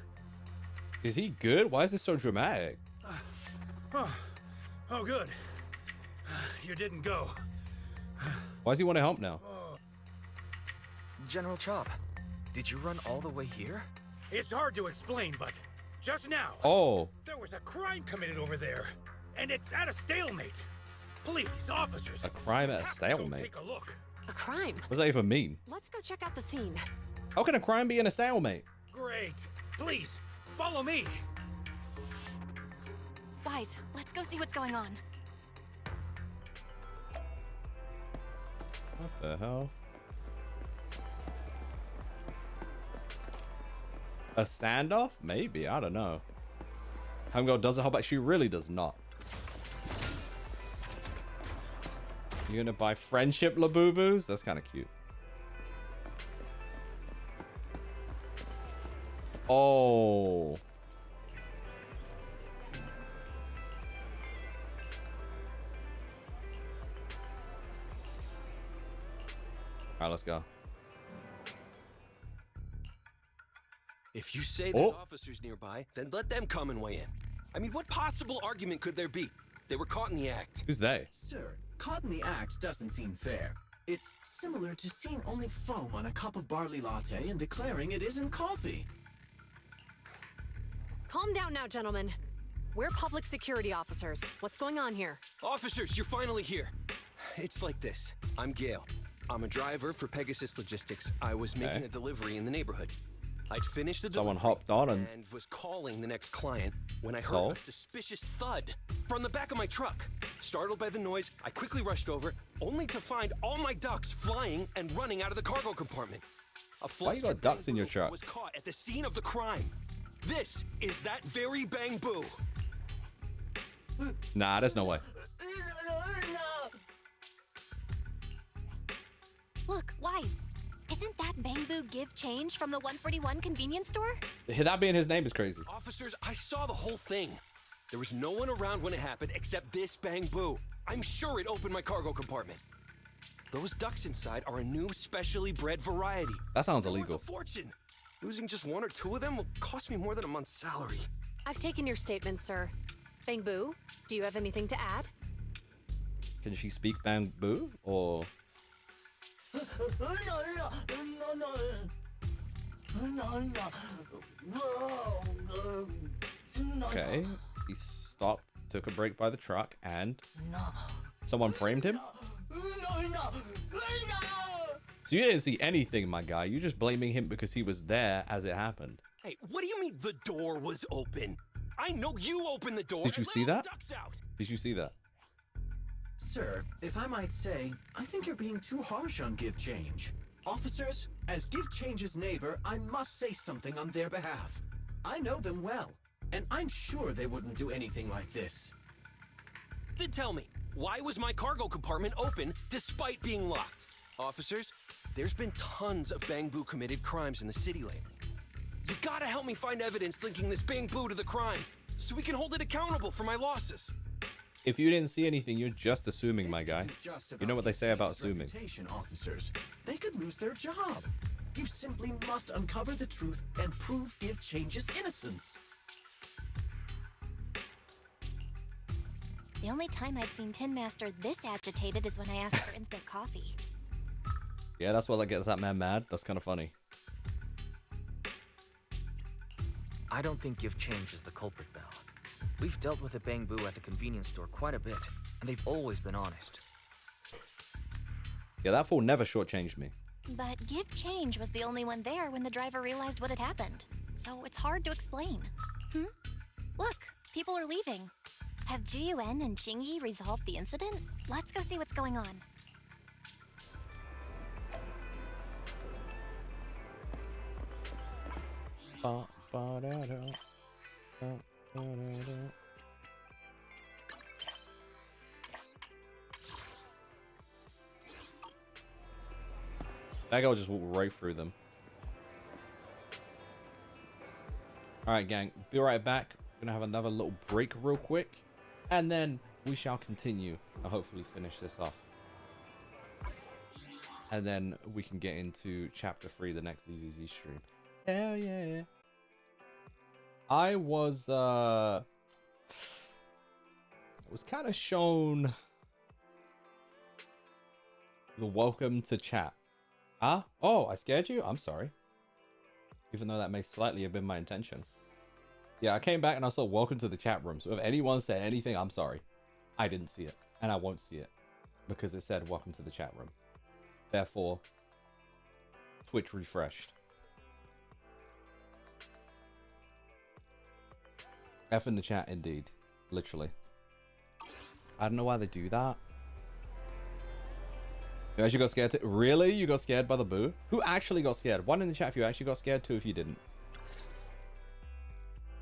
Is he good? Why is this so dramatic? Oh, good. You didn't go. Why does he want to help now? General Chop, did you run all the way here? It's hard to explain, but just now, there was a crime committed over there, and it's at a stalemate. Please, officers. A crime at a Go stalemate? take a look. A crime? What does that even mean? Let's go check out the scene. How can a crime be in a stalemate? Great. Please, follow me. Wise, let's go see what's going on. What the hell? A standoff? Maybe. I don't know. Homegirl doesn't help, but she really does not. You You're gonna buy friendship Labubu's? That's kind of cute. Oh. All right, let's go. If you say there's officers nearby, then let them come and weigh in. I mean, what possible argument could there be? They were caught in the act. Who's they? Sir, caught in the act doesn't seem fair. It's similar to seeing only foam on a cup of barley latte and declaring it isn't coffee. Calm down now, gentlemen. We're public security officers. What's going on here? Officers, you're finally here. It's like this. I'm Gale. I'm a driver for Pegasus Logistics. I was making a delivery in the neighborhood. I'd finished the delivery hopped on and was calling the next client when I heard a suspicious thud from the back of my truck. Startled by the noise, I quickly rushed over, only to find all my ducks flying and running out of the cargo compartment. Why you got ducks in your truck? Was caught at the scene of the crime. This is that very Bang-Boo. Nah, there's no way. Look, Wise. Isn't that Bang-Boo Give Change from the 141 convenience store? That being his name is crazy. Officers, I saw the whole thing. There was no one around when it happened except this Bang-Boo. I'm sure it opened my cargo compartment. Those ducks inside are a new specially bred variety. That sounds illegal. A fortune. Losing just one or two of them will cost me more than a month's salary. I've taken your statement, sir. Bang-Boo, do you have anything to add? Can she speak Bang-Boo or? Okay, he stopped, took a break by the truck, and someone framed him. So you didn't see anything, my guy. You're just blaming him because he was there as it happened. Hey, what do you mean the door was open? I know you opened the door. Did you see that? Did you see that? Sir, if I might say, I think you're being too harsh on Give Change. Officers, as Give Change's neighbor, I must say something on their behalf. I know them well, and I'm sure they wouldn't do anything like this. Then tell me, why was my cargo compartment open despite being locked? Officers, there's been tons of Bang-Boo committed crimes in the city lately. You gotta help me find evidence linking this Bang-Boo to the crime, so we can hold it accountable for my losses. If you didn't see anything, you're just assuming, my guy. You know what they say about assuming. Officers, they could lose their job. You simply must uncover the truth and prove Give Change's innocence. The only time I've seen Tin Master this agitated is when I asked for instant coffee. Yeah, that's what gets that man mad. That's kind of funny. I don't think Give Change is the culprit, Belle. We've dealt with a Bang-Boo at the convenience store quite a bit, and they've always been honest. Yeah, that fool never shortchanged me. But Give Change was the only one there when the driver realized what had happened. So it's hard to explain. Look, people are leaving. Have Jiyuan and Qingyi resolved the incident? Let's go see what's going on. That guy will just walk right through them. Alright, gang. Be right back. We're gonna have another little break real quick. And then we shall continue and hopefully finish this off. And then we can get into chapter 3, the next ZZZ stream. Hell yeah. I was kind of shown the welcome to chat. Huh? Oh, I scared you? I'm sorry. Even though that may slightly have been my intention. Yeah, I came back and I saw welcome to the chat room. So if anyone said anything, I'm sorry. I didn't see it. And I won't see it. Because it said welcome to the chat room. Therefore, Twitch refreshed. F in the chat, indeed. Literally. I don't know why they do that. You actually got scared? Really? You got scared by the boo? Who actually got scared? One in the chat if you actually got scared, two if you didn't.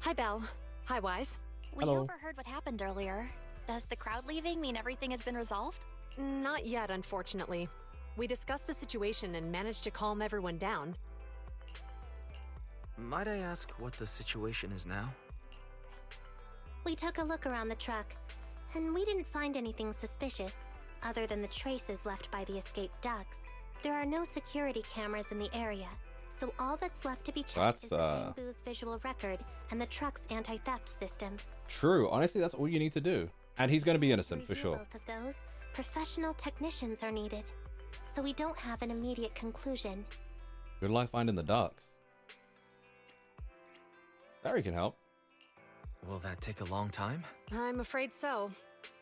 Hi, Belle. Hi, Wise. We overheard what happened earlier. Does the crowd leaving mean everything has been resolved? Not yet, unfortunately. We discussed the situation and managed to calm everyone down. Might I ask what the situation is now? We took a look around the truck, and we didn't find anything suspicious, other than the traces left by the escaped ducks. There are no security cameras in the area, so all that's left to be checked is the Bamboo's visual record and the truck's anti-theft system. True. Honestly, that's all you need to do. And he's going to be innocent for sure. Both of those, professional technicians are needed, so we don't have an immediate conclusion. Good luck finding the ducks. Barry can help. Will that take a long time? I'm afraid so.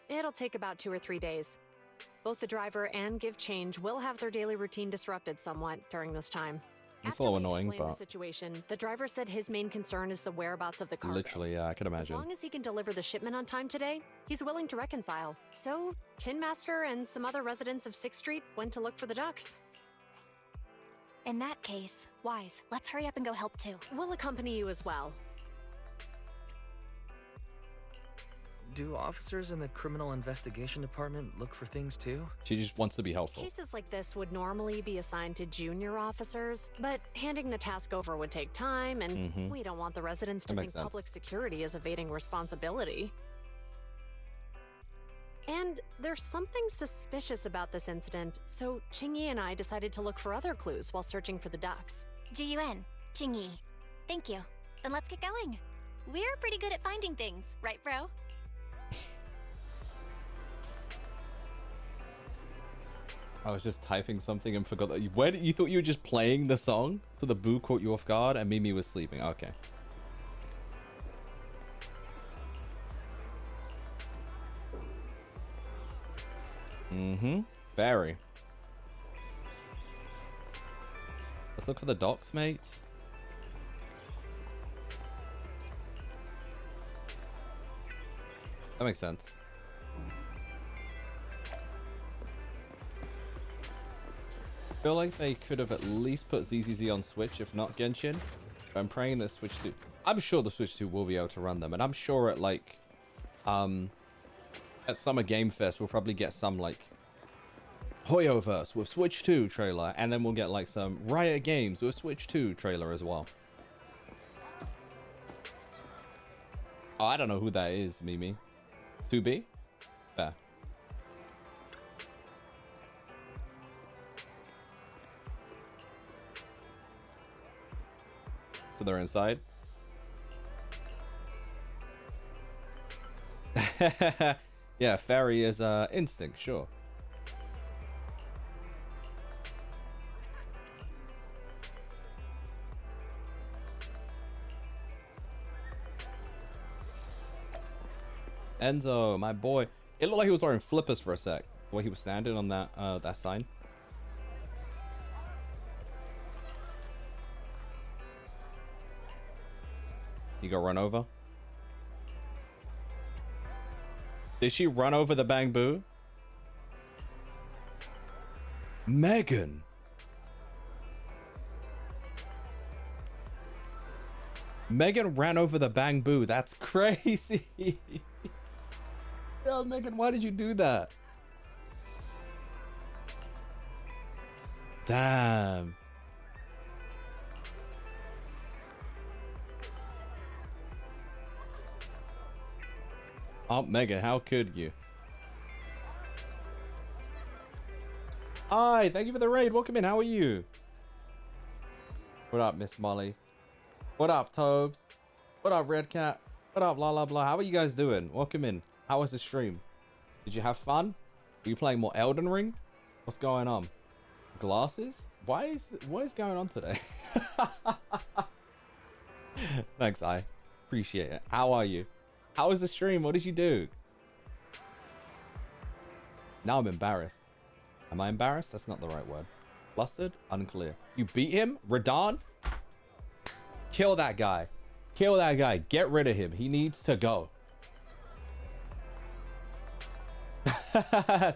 It'll take about 2 or 3 days. Both the driver and Give Change will have their daily routine disrupted somewhat during this time. It's a little annoying, After we but explained the situation, the driver said his main concern is the whereabouts of the cargo. literally, yeah, I can imagine. As long as he can deliver the shipment on time today, he's willing to reconcile. So, Tin Master and some other residents of 6th Street went to look for the ducks. In that case, Wise, let's hurry up and go help too. We'll accompany you as well. Do officers in the criminal investigation department look for things too? She just wants to be helpful. Cases like this would normally be assigned to junior officers, but handing the task over would take time, and we don't want the residents to think public security is evading responsibility. And there's something suspicious about this incident, so Qingyi and I decided to look for other clues while searching for the ducks. G-U-N, Qingyi. Thank you. Then let's get going. We're pretty good at finding things, right, bro? I was just typing something and forgot that you thought you were just playing the song, so the boo caught you off guard and Mimi was sleeping. Okay. Very. Let's look for the docks, mates. That makes sense. I feel like they could have at least put ZZZ on Switch, if not Genshin. But I'm praying that Switch 2... I'm sure the Switch 2 will be able to run them. And I'm sure at, like... at Summer Game Fest, we'll probably get some, like... Hoyoverse with Switch 2 trailer. And then we'll get, like, some Riot Games with Switch 2 trailer as well. Oh, I don't know who that is, Mimi. 2B? Fair. So they're inside. Yeah, fairy is instinct, sure. Enzo, my boy. It looked like he was wearing flippers for a sec. The way he was standing on that that sign. You go run over. Did she run over the Bamboo? Megan. Megan ran over the Bamboo. That's crazy. Yo, Megan, why did you do that? Damn. Oh, Megan, how could you? Hi, thank you for the raid. Welcome in. How are you? What up, Miss Molly? What up, Tobes? What up, Red Cat? What up, blah, blah, blah? How are you guys doing? Welcome in. How was the stream? Did you have fun? Were you playing more Elden Ring? What's going on? Glasses? What is going on today? Thanks, I appreciate it. How are you? How was the stream? What did you do? Now I'm embarrassed. Am I embarrassed? That's not the right word. Flustered? Unclear. You beat him? Radon? Kill that guy. Kill that guy. Get rid of him. He needs to go.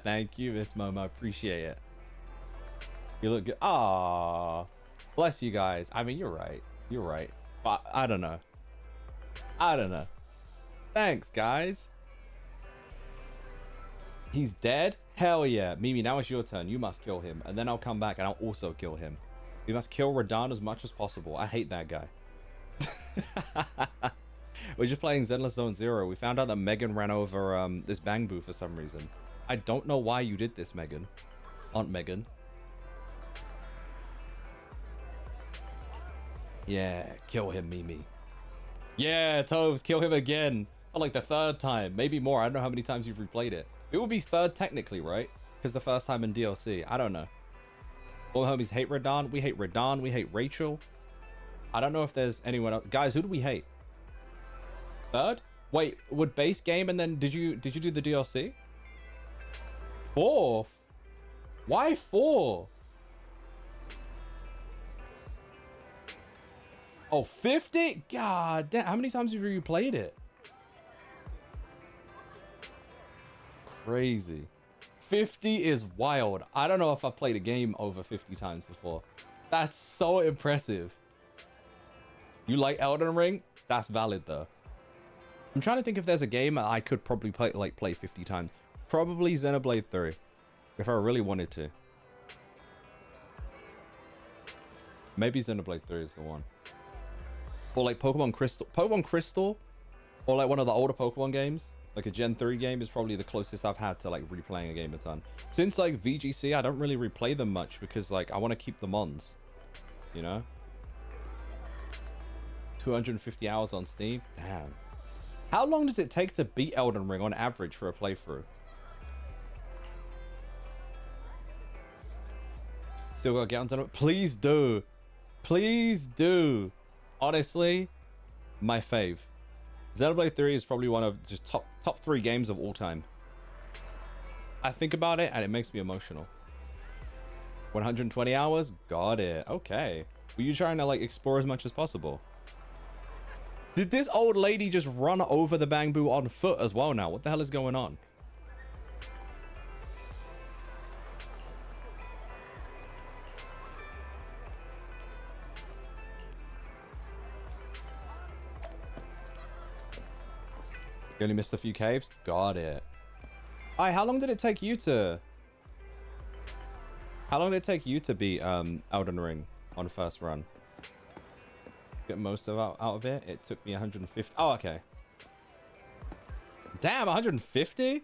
Thank you, Miss Momo. Appreciate it. You look good. Aww. Bless you guys. I mean, you're right. You're right. But I don't know. I don't know. Thanks, guys. He's dead? Hell yeah. Mimi, now it's your turn. You must kill him. And then I'll come back and I'll also kill him. We must kill Radahn as much as possible. I hate that guy. We're just playing Zenless Zone Zero. We found out that Megan ran over this Bangbu for some reason. I don't know why you did this, Megan. Aunt Megan. Yeah, kill him, Mimi. Yeah, Tobes, kill him again. For like the third time. Maybe more. I don't know how many times you've replayed it. It would be third technically, right? Because the first time in DLC. I don't know. All the homies hate Radahn. We hate Radahn. We hate Rachel. I don't know if there's anyone else. Guys, who do we hate? Third? Wait, would base game and then did you do the DLC? Fourth? Why 4? Oh, 50? God damn. How many times have you played it? Crazy. 50 is wild. I don't know if I've played a game over 50 times before. That's so impressive. You like Elden Ring? That's valid though. I'm trying to think if there's a game I could probably play 50 times. Probably Xenoblade 3. If I really wanted to. Maybe Xenoblade 3 is the one. Or like Pokemon Crystal. Pokemon Crystal, or like one of the older Pokemon games, like a Gen 3 game, is probably the closest I've had to like replaying a game a ton. Since like VGC, I don't really replay them much because like I want to keep the mons, you know? 250 hours on Steam? Damn. How long does it take to beat Elden Ring on average for a playthrough? Still gotta get onto it. Please do. Please do. Honestly, my fave. Xenoblade 3 is probably one of just top 3 games of all time. I think about it and it makes me emotional. 120 hours? Got it. Okay. Were you trying to like explore as much as possible? Did this old lady just run over the Bangbu on foot as well now? What the hell is going on? You only missed a few caves? Got it. Hi, how long did it take you to... How long did it take you to beat Elden Ring on first run? Get most of out of it? It took me 150. Oh, okay. Damn, 150?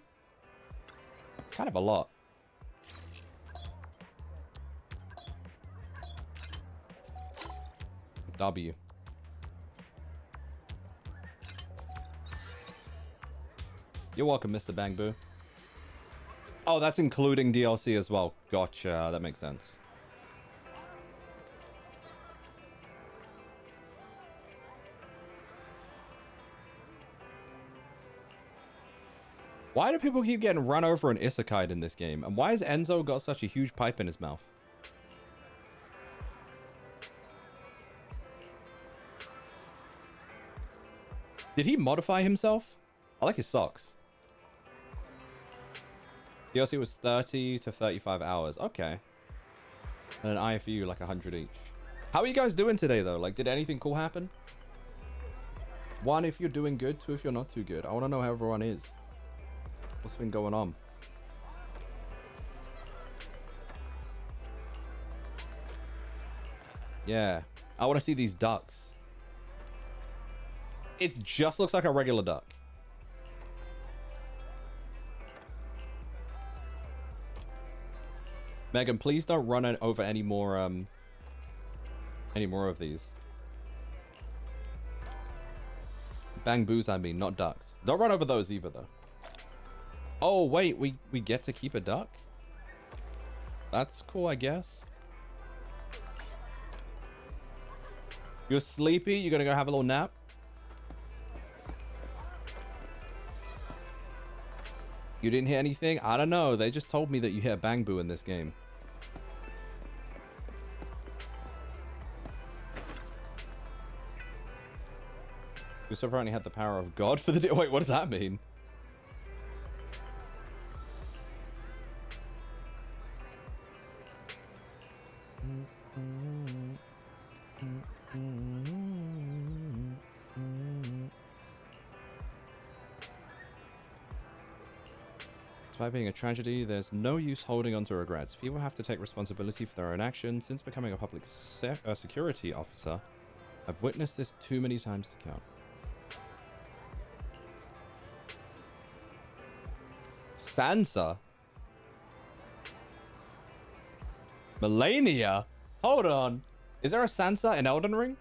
Kind of a lot. W. You're welcome, Mr. Bangbu. Oh, that's including DLC as well. Gotcha. That makes sense. Why do people keep getting run over and isekai'd in this game? And why has Enzo got such a huge pipe in his mouth? Did he modify himself? I like his socks. DLC was 30 to 35 hours. Okay. And an IFU like 100 each. How are you guys doing today though? Like, did anything cool happen? 1, if you're doing good. 2, if you're not too good. I want to know how everyone is. What's been going on? Yeah. I want to see these ducks. It just looks like a regular duck. Megan, please don't run it over any more of these. Bangboos, I mean, not ducks. Don't run over those either, though. Oh, wait, we get to keep a duck? That's cool, I guess. You're sleepy? You're gonna go have a little nap? You didn't hear anything? I don't know. They just told me that you hear Bangbu in this game. This apparently had the power of God for the day. Wait, what does that mean? Despite being a tragedy, there's no use holding on to regrets. People have to take responsibility for their own actions. Since becoming a public security officer, I've witnessed this too many times to count. Sansa? Melania? Hold on. Is there a Sansa in Elden Ring?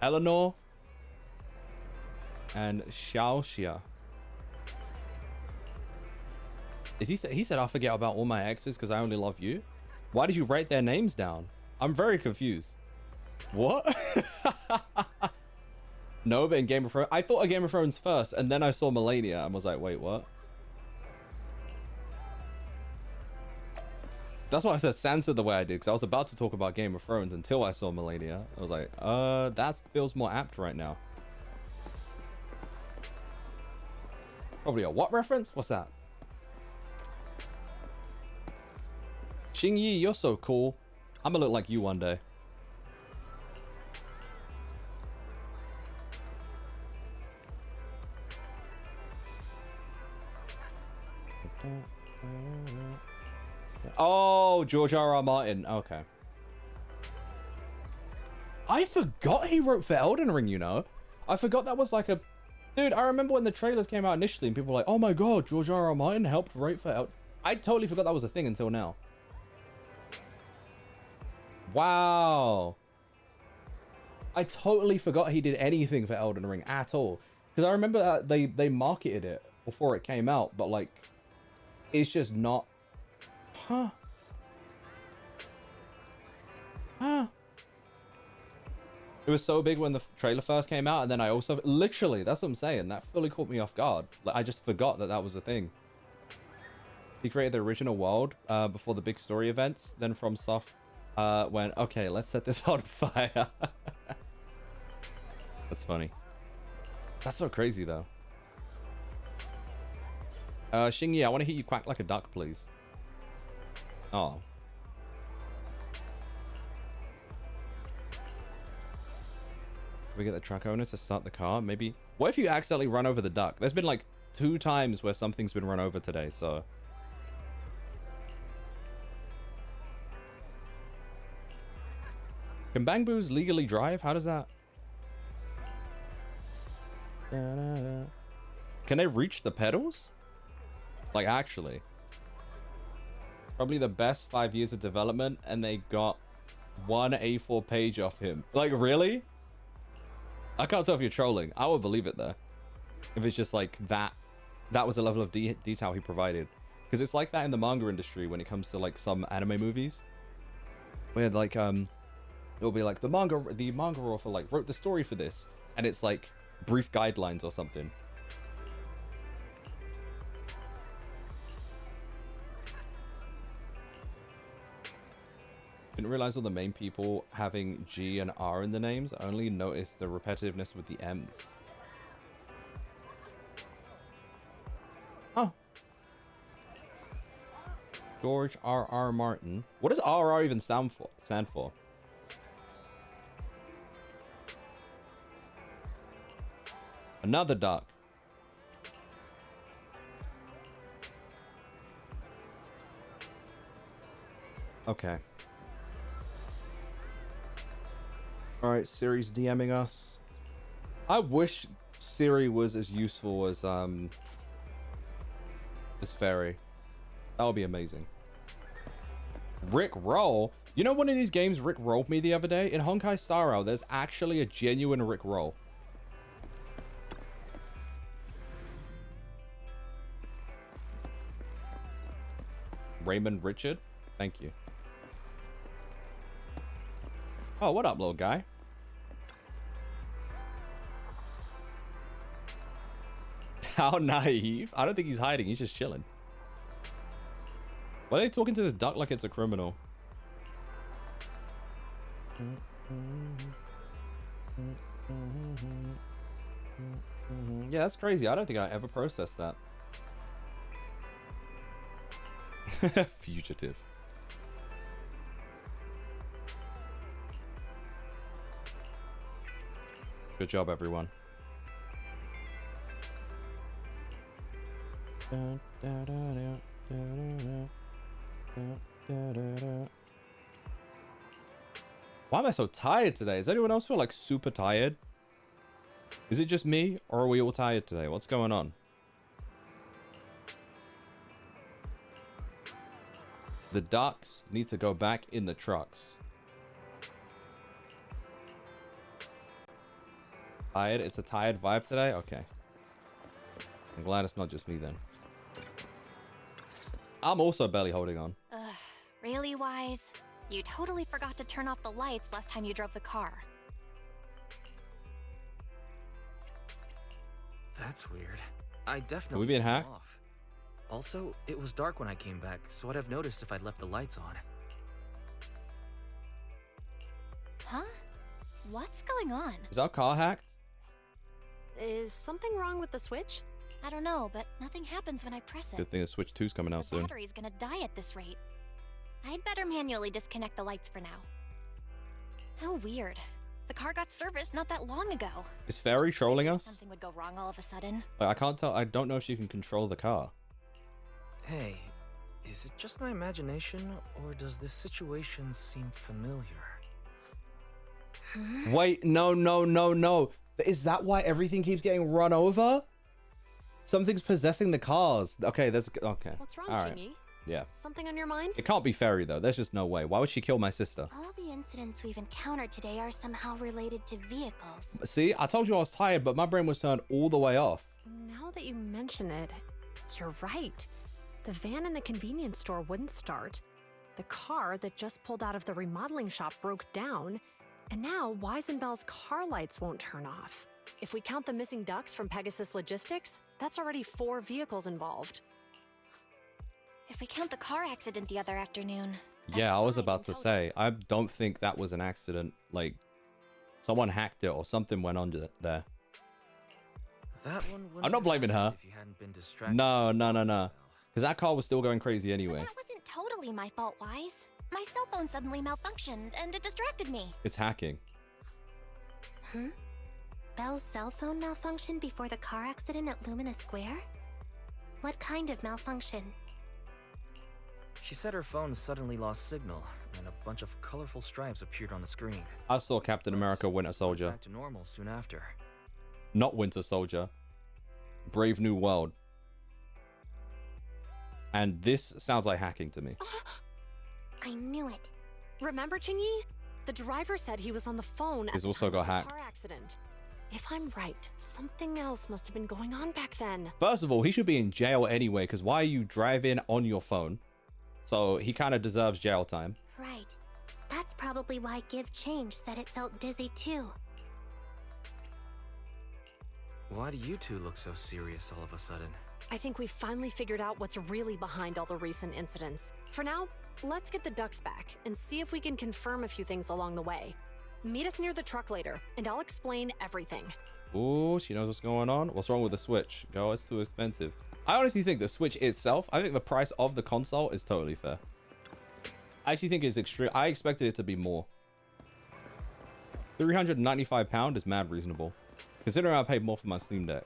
Eleanor? And Xiaoxia. He said, I'll forget about all my exes because I only love you? Why did you write their names down? I'm very confused. What? No, but in Game of Thrones, I thought of Game of Thrones first, and then I saw Melania and was like, wait, what? That's why I said Sansa the way I did, because I was about to talk about Game of Thrones until I saw Melania. I was like, that feels more apt right now. Probably a what reference? What's that? Xingyi, you're so cool. I'm gonna look like you one day. Oh, George R.R. Martin. Okay. I forgot he wrote for Elden Ring, you know? I forgot that was like a... Dude, I remember when the trailers came out initially and people were like, oh my god, George R.R. Martin helped write for Elden... I totally forgot that was a thing until now. Wow. I totally forgot he did anything for Elden Ring at all. Because I remember that they marketed it before it came out, but like, it's just not... Huh. Huh. It was so big when the trailer first came out, and then I also... Literally, that's what I'm saying. That fully caught me off guard. Like, I just forgot that that was a thing. He created the original world before the big story events. Then FromSoft went, okay, let's set this on fire. That's funny. That's so crazy, though. Xingyi, I want to hear you quack like a duck, please. Oh. Can we get the truck owner to start the car? Maybe. What if you accidentally run over the duck? There's been like 2 times where something's been run over today, so... Can Bangboos legally drive? How does that... Can they reach the pedals? Like, actually. Probably the best 5 years of development, and they got 1 A4 page off him. Like, really? I can't tell if you're trolling. I would believe it, though. If it's just like that. That was the level of detail he provided. Because it's like that in the manga industry when it comes to, like, some anime movies. Where, like, it'll be like, the manga author, like, wrote the story for this. And it's, like, brief guidelines or something. Didn't realize all the main people having G and R in the names. I only noticed the repetitiveness with the M's. Oh. George R.R. Martin. What does R.R. even stand for? Another duck. Okay. Alright, Siri's DMing us. I wish Siri was as useful as Fairy. That would be amazing. Rick Roll? You know one of these games Rick rolled me the other day? In Honkai Star Rail, there's actually a genuine Rick Roll. Raymond Richard? Thank you. Oh, what up, little guy? How naive. I don't think he's hiding. He's just chilling. Why are they talking to this duck like it's a criminal? Yeah, that's crazy. I don't think I ever processed that. Fugitive. Good job, everyone. Why am I so tired today? Does anyone else feel like super tired? Is it just me, or are we all tired today? What's going on? The ducks need to go back in the trucks. Tired? It's a tired vibe today? Okay. I'm glad it's not just me then. I'm also barely holding on. Ugh, really, Wise? You totally forgot to turn off the lights last time you drove the car. That's weird. I definitely Are we being hacked? off. Also, it was dark when I came back, so I'd have noticed if I'd left the lights on. Huh? What's going on? Is our car hacked? Is something wrong with the switch? I don't know, but nothing happens when I press it. Good thing the Switch 2's coming out The soon. battery's gonna die at this rate. I'd better manually disconnect the lights for now. How weird. The car got serviced not that long ago. Is Fairy trolling us? Something would go wrong all of a sudden. Like, I can't tell. I don't know if she can control the car. Hey, is it just my imagination, or does this situation seem familiar? Wait, no. Is that why everything keeps getting run over? Something's possessing the cars. Okay, there's... Okay. What's wrong, All right. Chingy? Yeah. Something on your mind? It can't be Fairy, though. There's just no way. Why would she kill my sister? All the incidents we've encountered today are somehow related to vehicles. See, I told you I was tired, but my brain was turned all the way off. Now that you mention it, you're right. The van in the convenience store wouldn't start. The car that just pulled out of the remodeling shop broke down. And now Weisenbell's car lights won't turn off. If we count the missing ducks from Pegasus Logistics, that's already 4 vehicles involved. If we count the car accident the other afternoon... Yeah, I was about to say, I don't think that was an accident. Like, someone hacked it or something went on there. That one I'm not blaming her. if you hadn't been distracted. No. Because that car was still going crazy anyway. But that wasn't totally my fault, Wise. My cell phone suddenly malfunctioned, and it distracted me. It's hacking. Hmm? Belle's cell phone malfunctioned before the car accident at Lumina Square? What kind of malfunction? She said her phone suddenly lost signal, and a bunch of colorful stripes appeared on the screen. I saw Captain America Winter Soldier. Back to normal soon after. Not Winter Soldier. Brave New World. And this sounds like hacking to me. I knew it. Remember, Chingy? The driver said he was on the phone at He's the also time got of the hacked. car accident. If I'm right, something else must have been going on back then. First of all, he should be in jail anyway, because why are you driving on your phone? So he kind of deserves jail time. Right. That's probably why Give Change said it felt dizzy too. Why do you two look so serious all of a sudden? I think we've finally figured out what's really behind all the recent incidents. For now, let's get the ducks back and see if we can confirm a few things along the way. Meet us near the truck later, and I'll explain everything. Ooh, she knows what's going on. What's wrong with the Switch? Girl, it's too expensive. I honestly think the Switch itself, I think the price of the console is totally fair. I actually think it's extreme. I expected it to be more. £395 is mad reasonable, considering I paid more for my Steam Deck.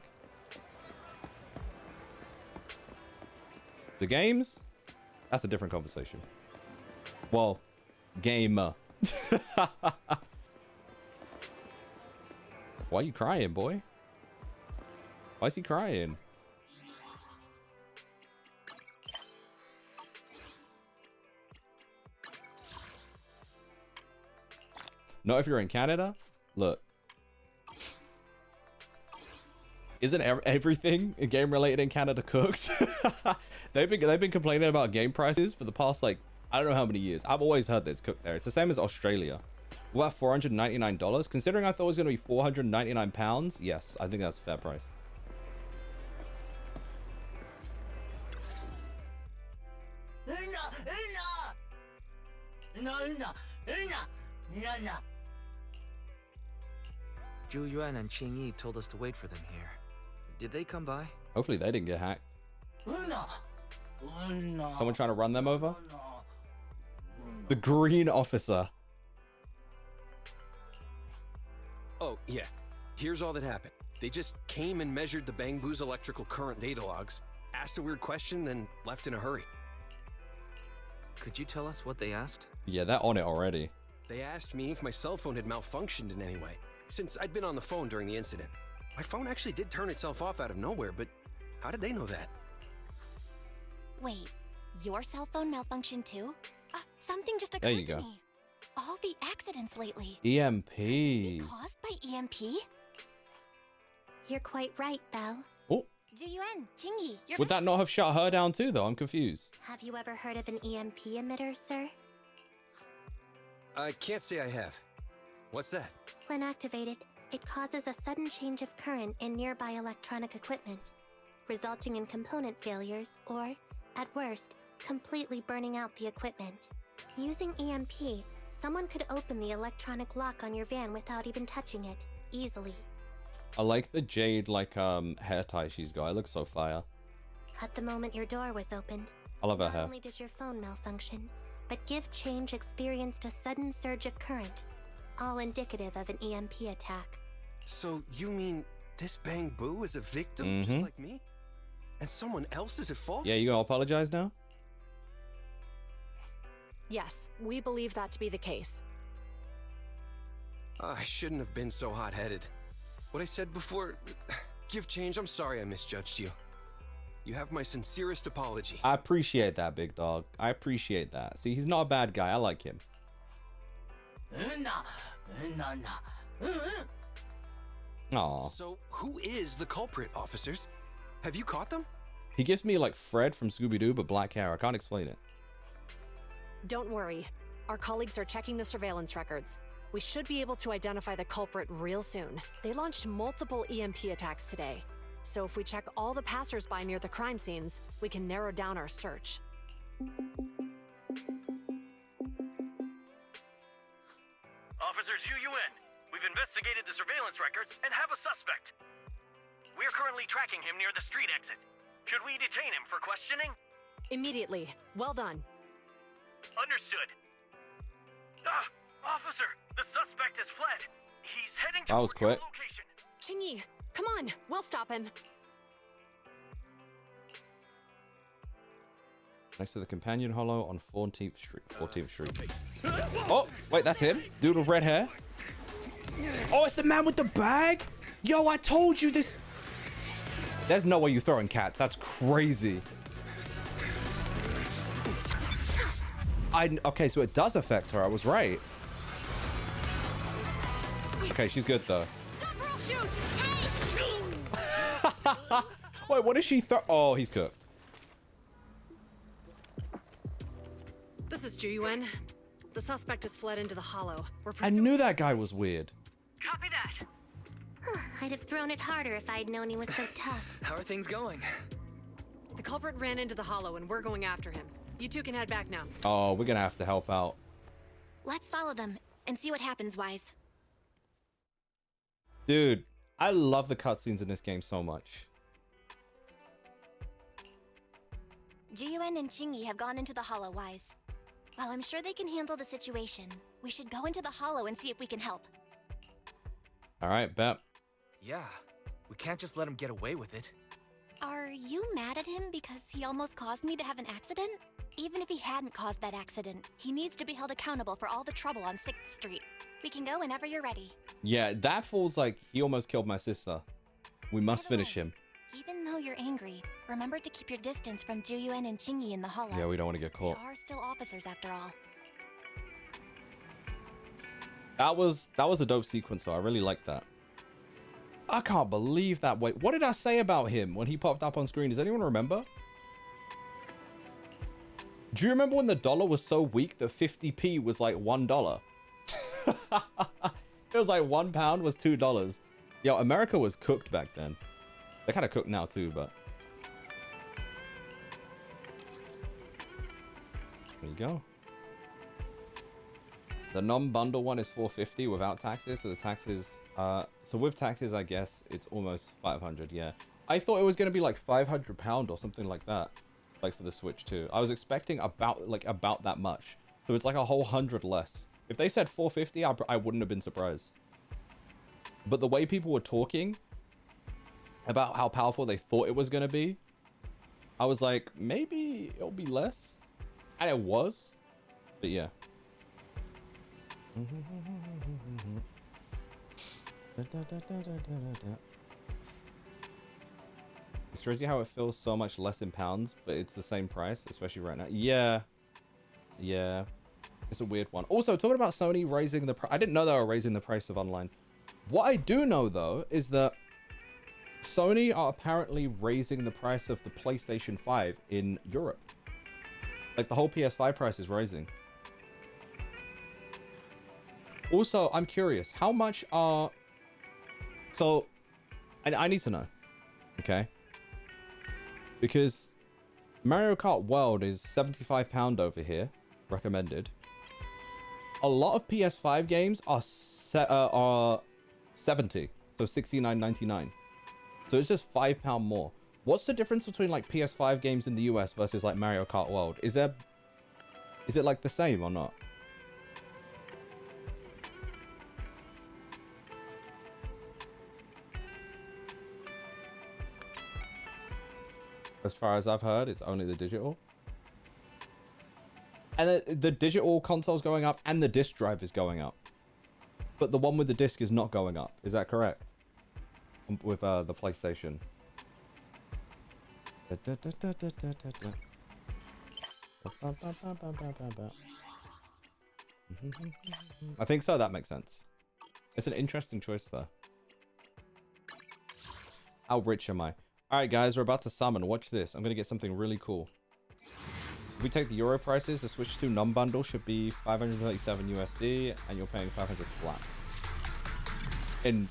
The games? That's a different conversation. Well, gamer. Why are you crying, boy? Why is he crying? Not if you're in Canada. Look, isn't everything game related in Canada cooked? they've been complaining about game prices for the past, like, I don't know how many years. I've always heard that it's cooked there. It's the same as Australia. We're at $499. Considering I thought it was going to be £499, yes, I think that's a fair price. Zhu Yuan and Qing Yi told us to wait for them here. Did they come by? Hopefully they didn't get hacked. Someone trying to run them over? The green officer. Oh, yeah. Here's all that happened. They just came and measured the Bangbu's electrical current data logs, asked a weird question, then left in a hurry. Could you tell us what they asked? Yeah, they're on it already. They asked me if my cell phone had malfunctioned in any way, since I'd been on the phone during the incident. My phone actually did turn itself off out of nowhere, but how did they know that? Wait, your cell phone malfunctioned too? Something just There occurred you to go. me. All the accidents lately. EMP. Caused by EMP? You're quite right, Belle. Oh, Juyuan, Jingyi, you're would that not have shut her down too, though? I'm confused. Have you ever heard of an EMP emitter, sir? I can't say I have. What's that? When activated, it causes a sudden change of current in nearby electronic equipment, resulting in component failures or, at worst, completely burning out the equipment. Using EMP, someone could open the electronic lock on your van without even touching it, easily. I like the jade hair tie she's got. It looks so fire. At the moment your door was opened, I love her not hair. only did your phone malfunction, but Give Change experienced a sudden surge of current, all indicative of an EMP attack. So you mean this Bang Boo is a victim just like me? And someone else is at fault? Yeah, you gonna apologize now? Yes, we believe that to be the case. I shouldn't have been so hot-headed. What I said before, Give Change, I'm sorry I misjudged you. You have my sincerest apology. I appreciate that, big dog. I appreciate that. See, he's not a bad guy. I like him. Aw. So who is the culprit, officers? Have you caught them? He gives me like Fred from Scooby-Doo, but black hair. I can't explain it. Don't worry. Our colleagues are checking the surveillance records. We should be able to identify the culprit real soon. They launched multiple EMP attacks today. So if we check all the passersby near the crime scenes, we can narrow down our search. Officer Juyuan, we've investigated the surveillance records and have a suspect. We're currently tracking him near the street exit. Should we detain him for questioning? Immediately. Well done. Understood. Officer, the suspect has fled. He's heading That was toward your quick. location. Chingy, come on, we'll stop him. Next to the companion hollow on 14th Street. 14th Street. Oh, wait, that's him? Dude with red hair? Oh, it's the man with the bag? Yo, I told you this. There's no way you're throwing cats. That's crazy. Okay, so it does affect her. I was right. Okay, she's good though. Wait, what did she throw? Oh, he's cooked. This is Juyuan. The suspect has fled into the hollow. I knew that guy was weird. Copy that. I'd have thrown it harder if I'd known he was so tough. How are things going? The culprit ran into the hollow and we're going after him. You two can head back now. Oh, we're gonna have to help out. Let's follow them and see what happens, Wise. Dude, I love the cutscenes in this game so much. Jiyuan and Chingy have gone into the hollow, Wise. While I'm sure they can handle the situation, we should go into the hollow and see if we can help. All right, bet. Yeah, we can't just let him get away with it. Are you mad at him because he almost caused me to have an accident? Even if he hadn't caused that accident, he needs to be held accountable for all the trouble on 6th Street. We can go whenever you're ready. Yeah, that falls like he almost killed my sister. We must finish him. Even though you're angry, remember to keep your distance from Juyuan and Chingy in the hollow. Yeah, we don't want to get caught. They are still officers after all. That was a dope sequence, though. I really like that. I can't believe that. Wait, what did I say about him when he popped up on screen? Does anyone remember? Do you remember when the dollar was so weak that 50p was like $1? It was like £1 was $2. Yo, America was cooked back then. They're kind of cooked now too, but there you go. The non-bundle one is $450 without taxes, so the taxes so with taxes I guess it's almost 500. Yeah, I thought it was going to be like £500 or something like that, like for the Switch too. I was expecting about that much, so it's like a whole 100 less. If they said $450, I wouldn't have been surprised. But the way people were talking about how powerful they thought it was going to be, I was like, maybe it'll be less. And it was. But yeah. It's crazy how it feels so much less in pounds, but it's the same price, especially right now. Yeah. Yeah. It's a weird one. Also, talking about Sony raising the price. I didn't know they were raising the price of online. What I do know, though, is that Sony are apparently raising the price of the PlayStation 5 in Europe. Like, the whole PS5 price is rising. Also, I'm curious, how much are... So, I need to know, okay? Because Mario Kart World is £75 over here, recommended. A lot of PS5 games are 70, so $69.99. So it's just £5 more. What's the difference between like PS5 games in the US versus like Mario Kart World? Is it like the same or not? As far as I've heard, it's only the digital. And the digital console's going up and the disc drive is going up. But the one with the disc is not going up. Is that correct? With the PlayStation. I think so. That makes sense. It's an interesting choice, though. How rich am I? All right, guys, we're about to summon. Watch this. I'm going to get something really cool. If we take the Euro prices, the Switch 2 non-bundle should be 537 USD, and you're paying 500 flat. In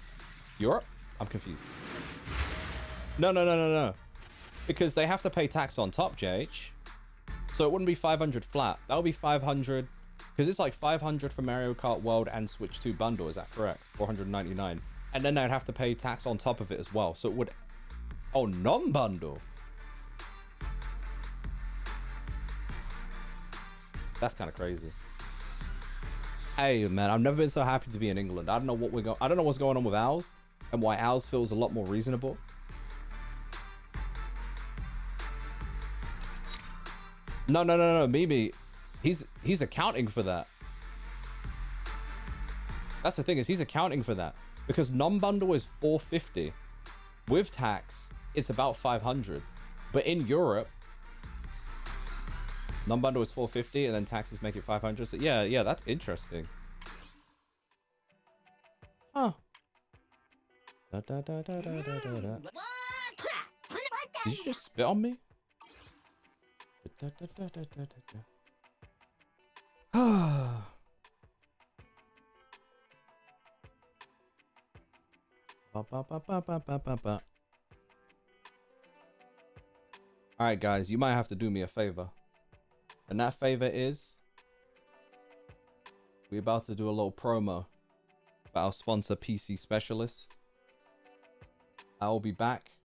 Europe? I'm confused. No. Because they have to pay tax on top, JH. So it wouldn't be 500 flat. That would be 500... Because it's like 500 for Mario Kart World and Switch 2 bundle. Is that correct? 499. And then they'd have to pay tax on top of it as well. So it would... Oh, non-bundle. That's kind of crazy. Hey, man, I've never been so happy to be in England. I don't know what I don't know what's going on with ours and why ours feels a lot more reasonable. No, Mimi. He's accounting for that. That's the thing, is he's accounting for that. Because non-bundle is 450. With tax, it's about 500. But in Europe, non-bundle is 450 and then taxes make it 500. So yeah, that's interesting. Huh. Did you just spit on me? Alright, guys, you might have to do me a favor. And that favor is... we're about to do a little promo for our sponsor, PC Specialist. I will be back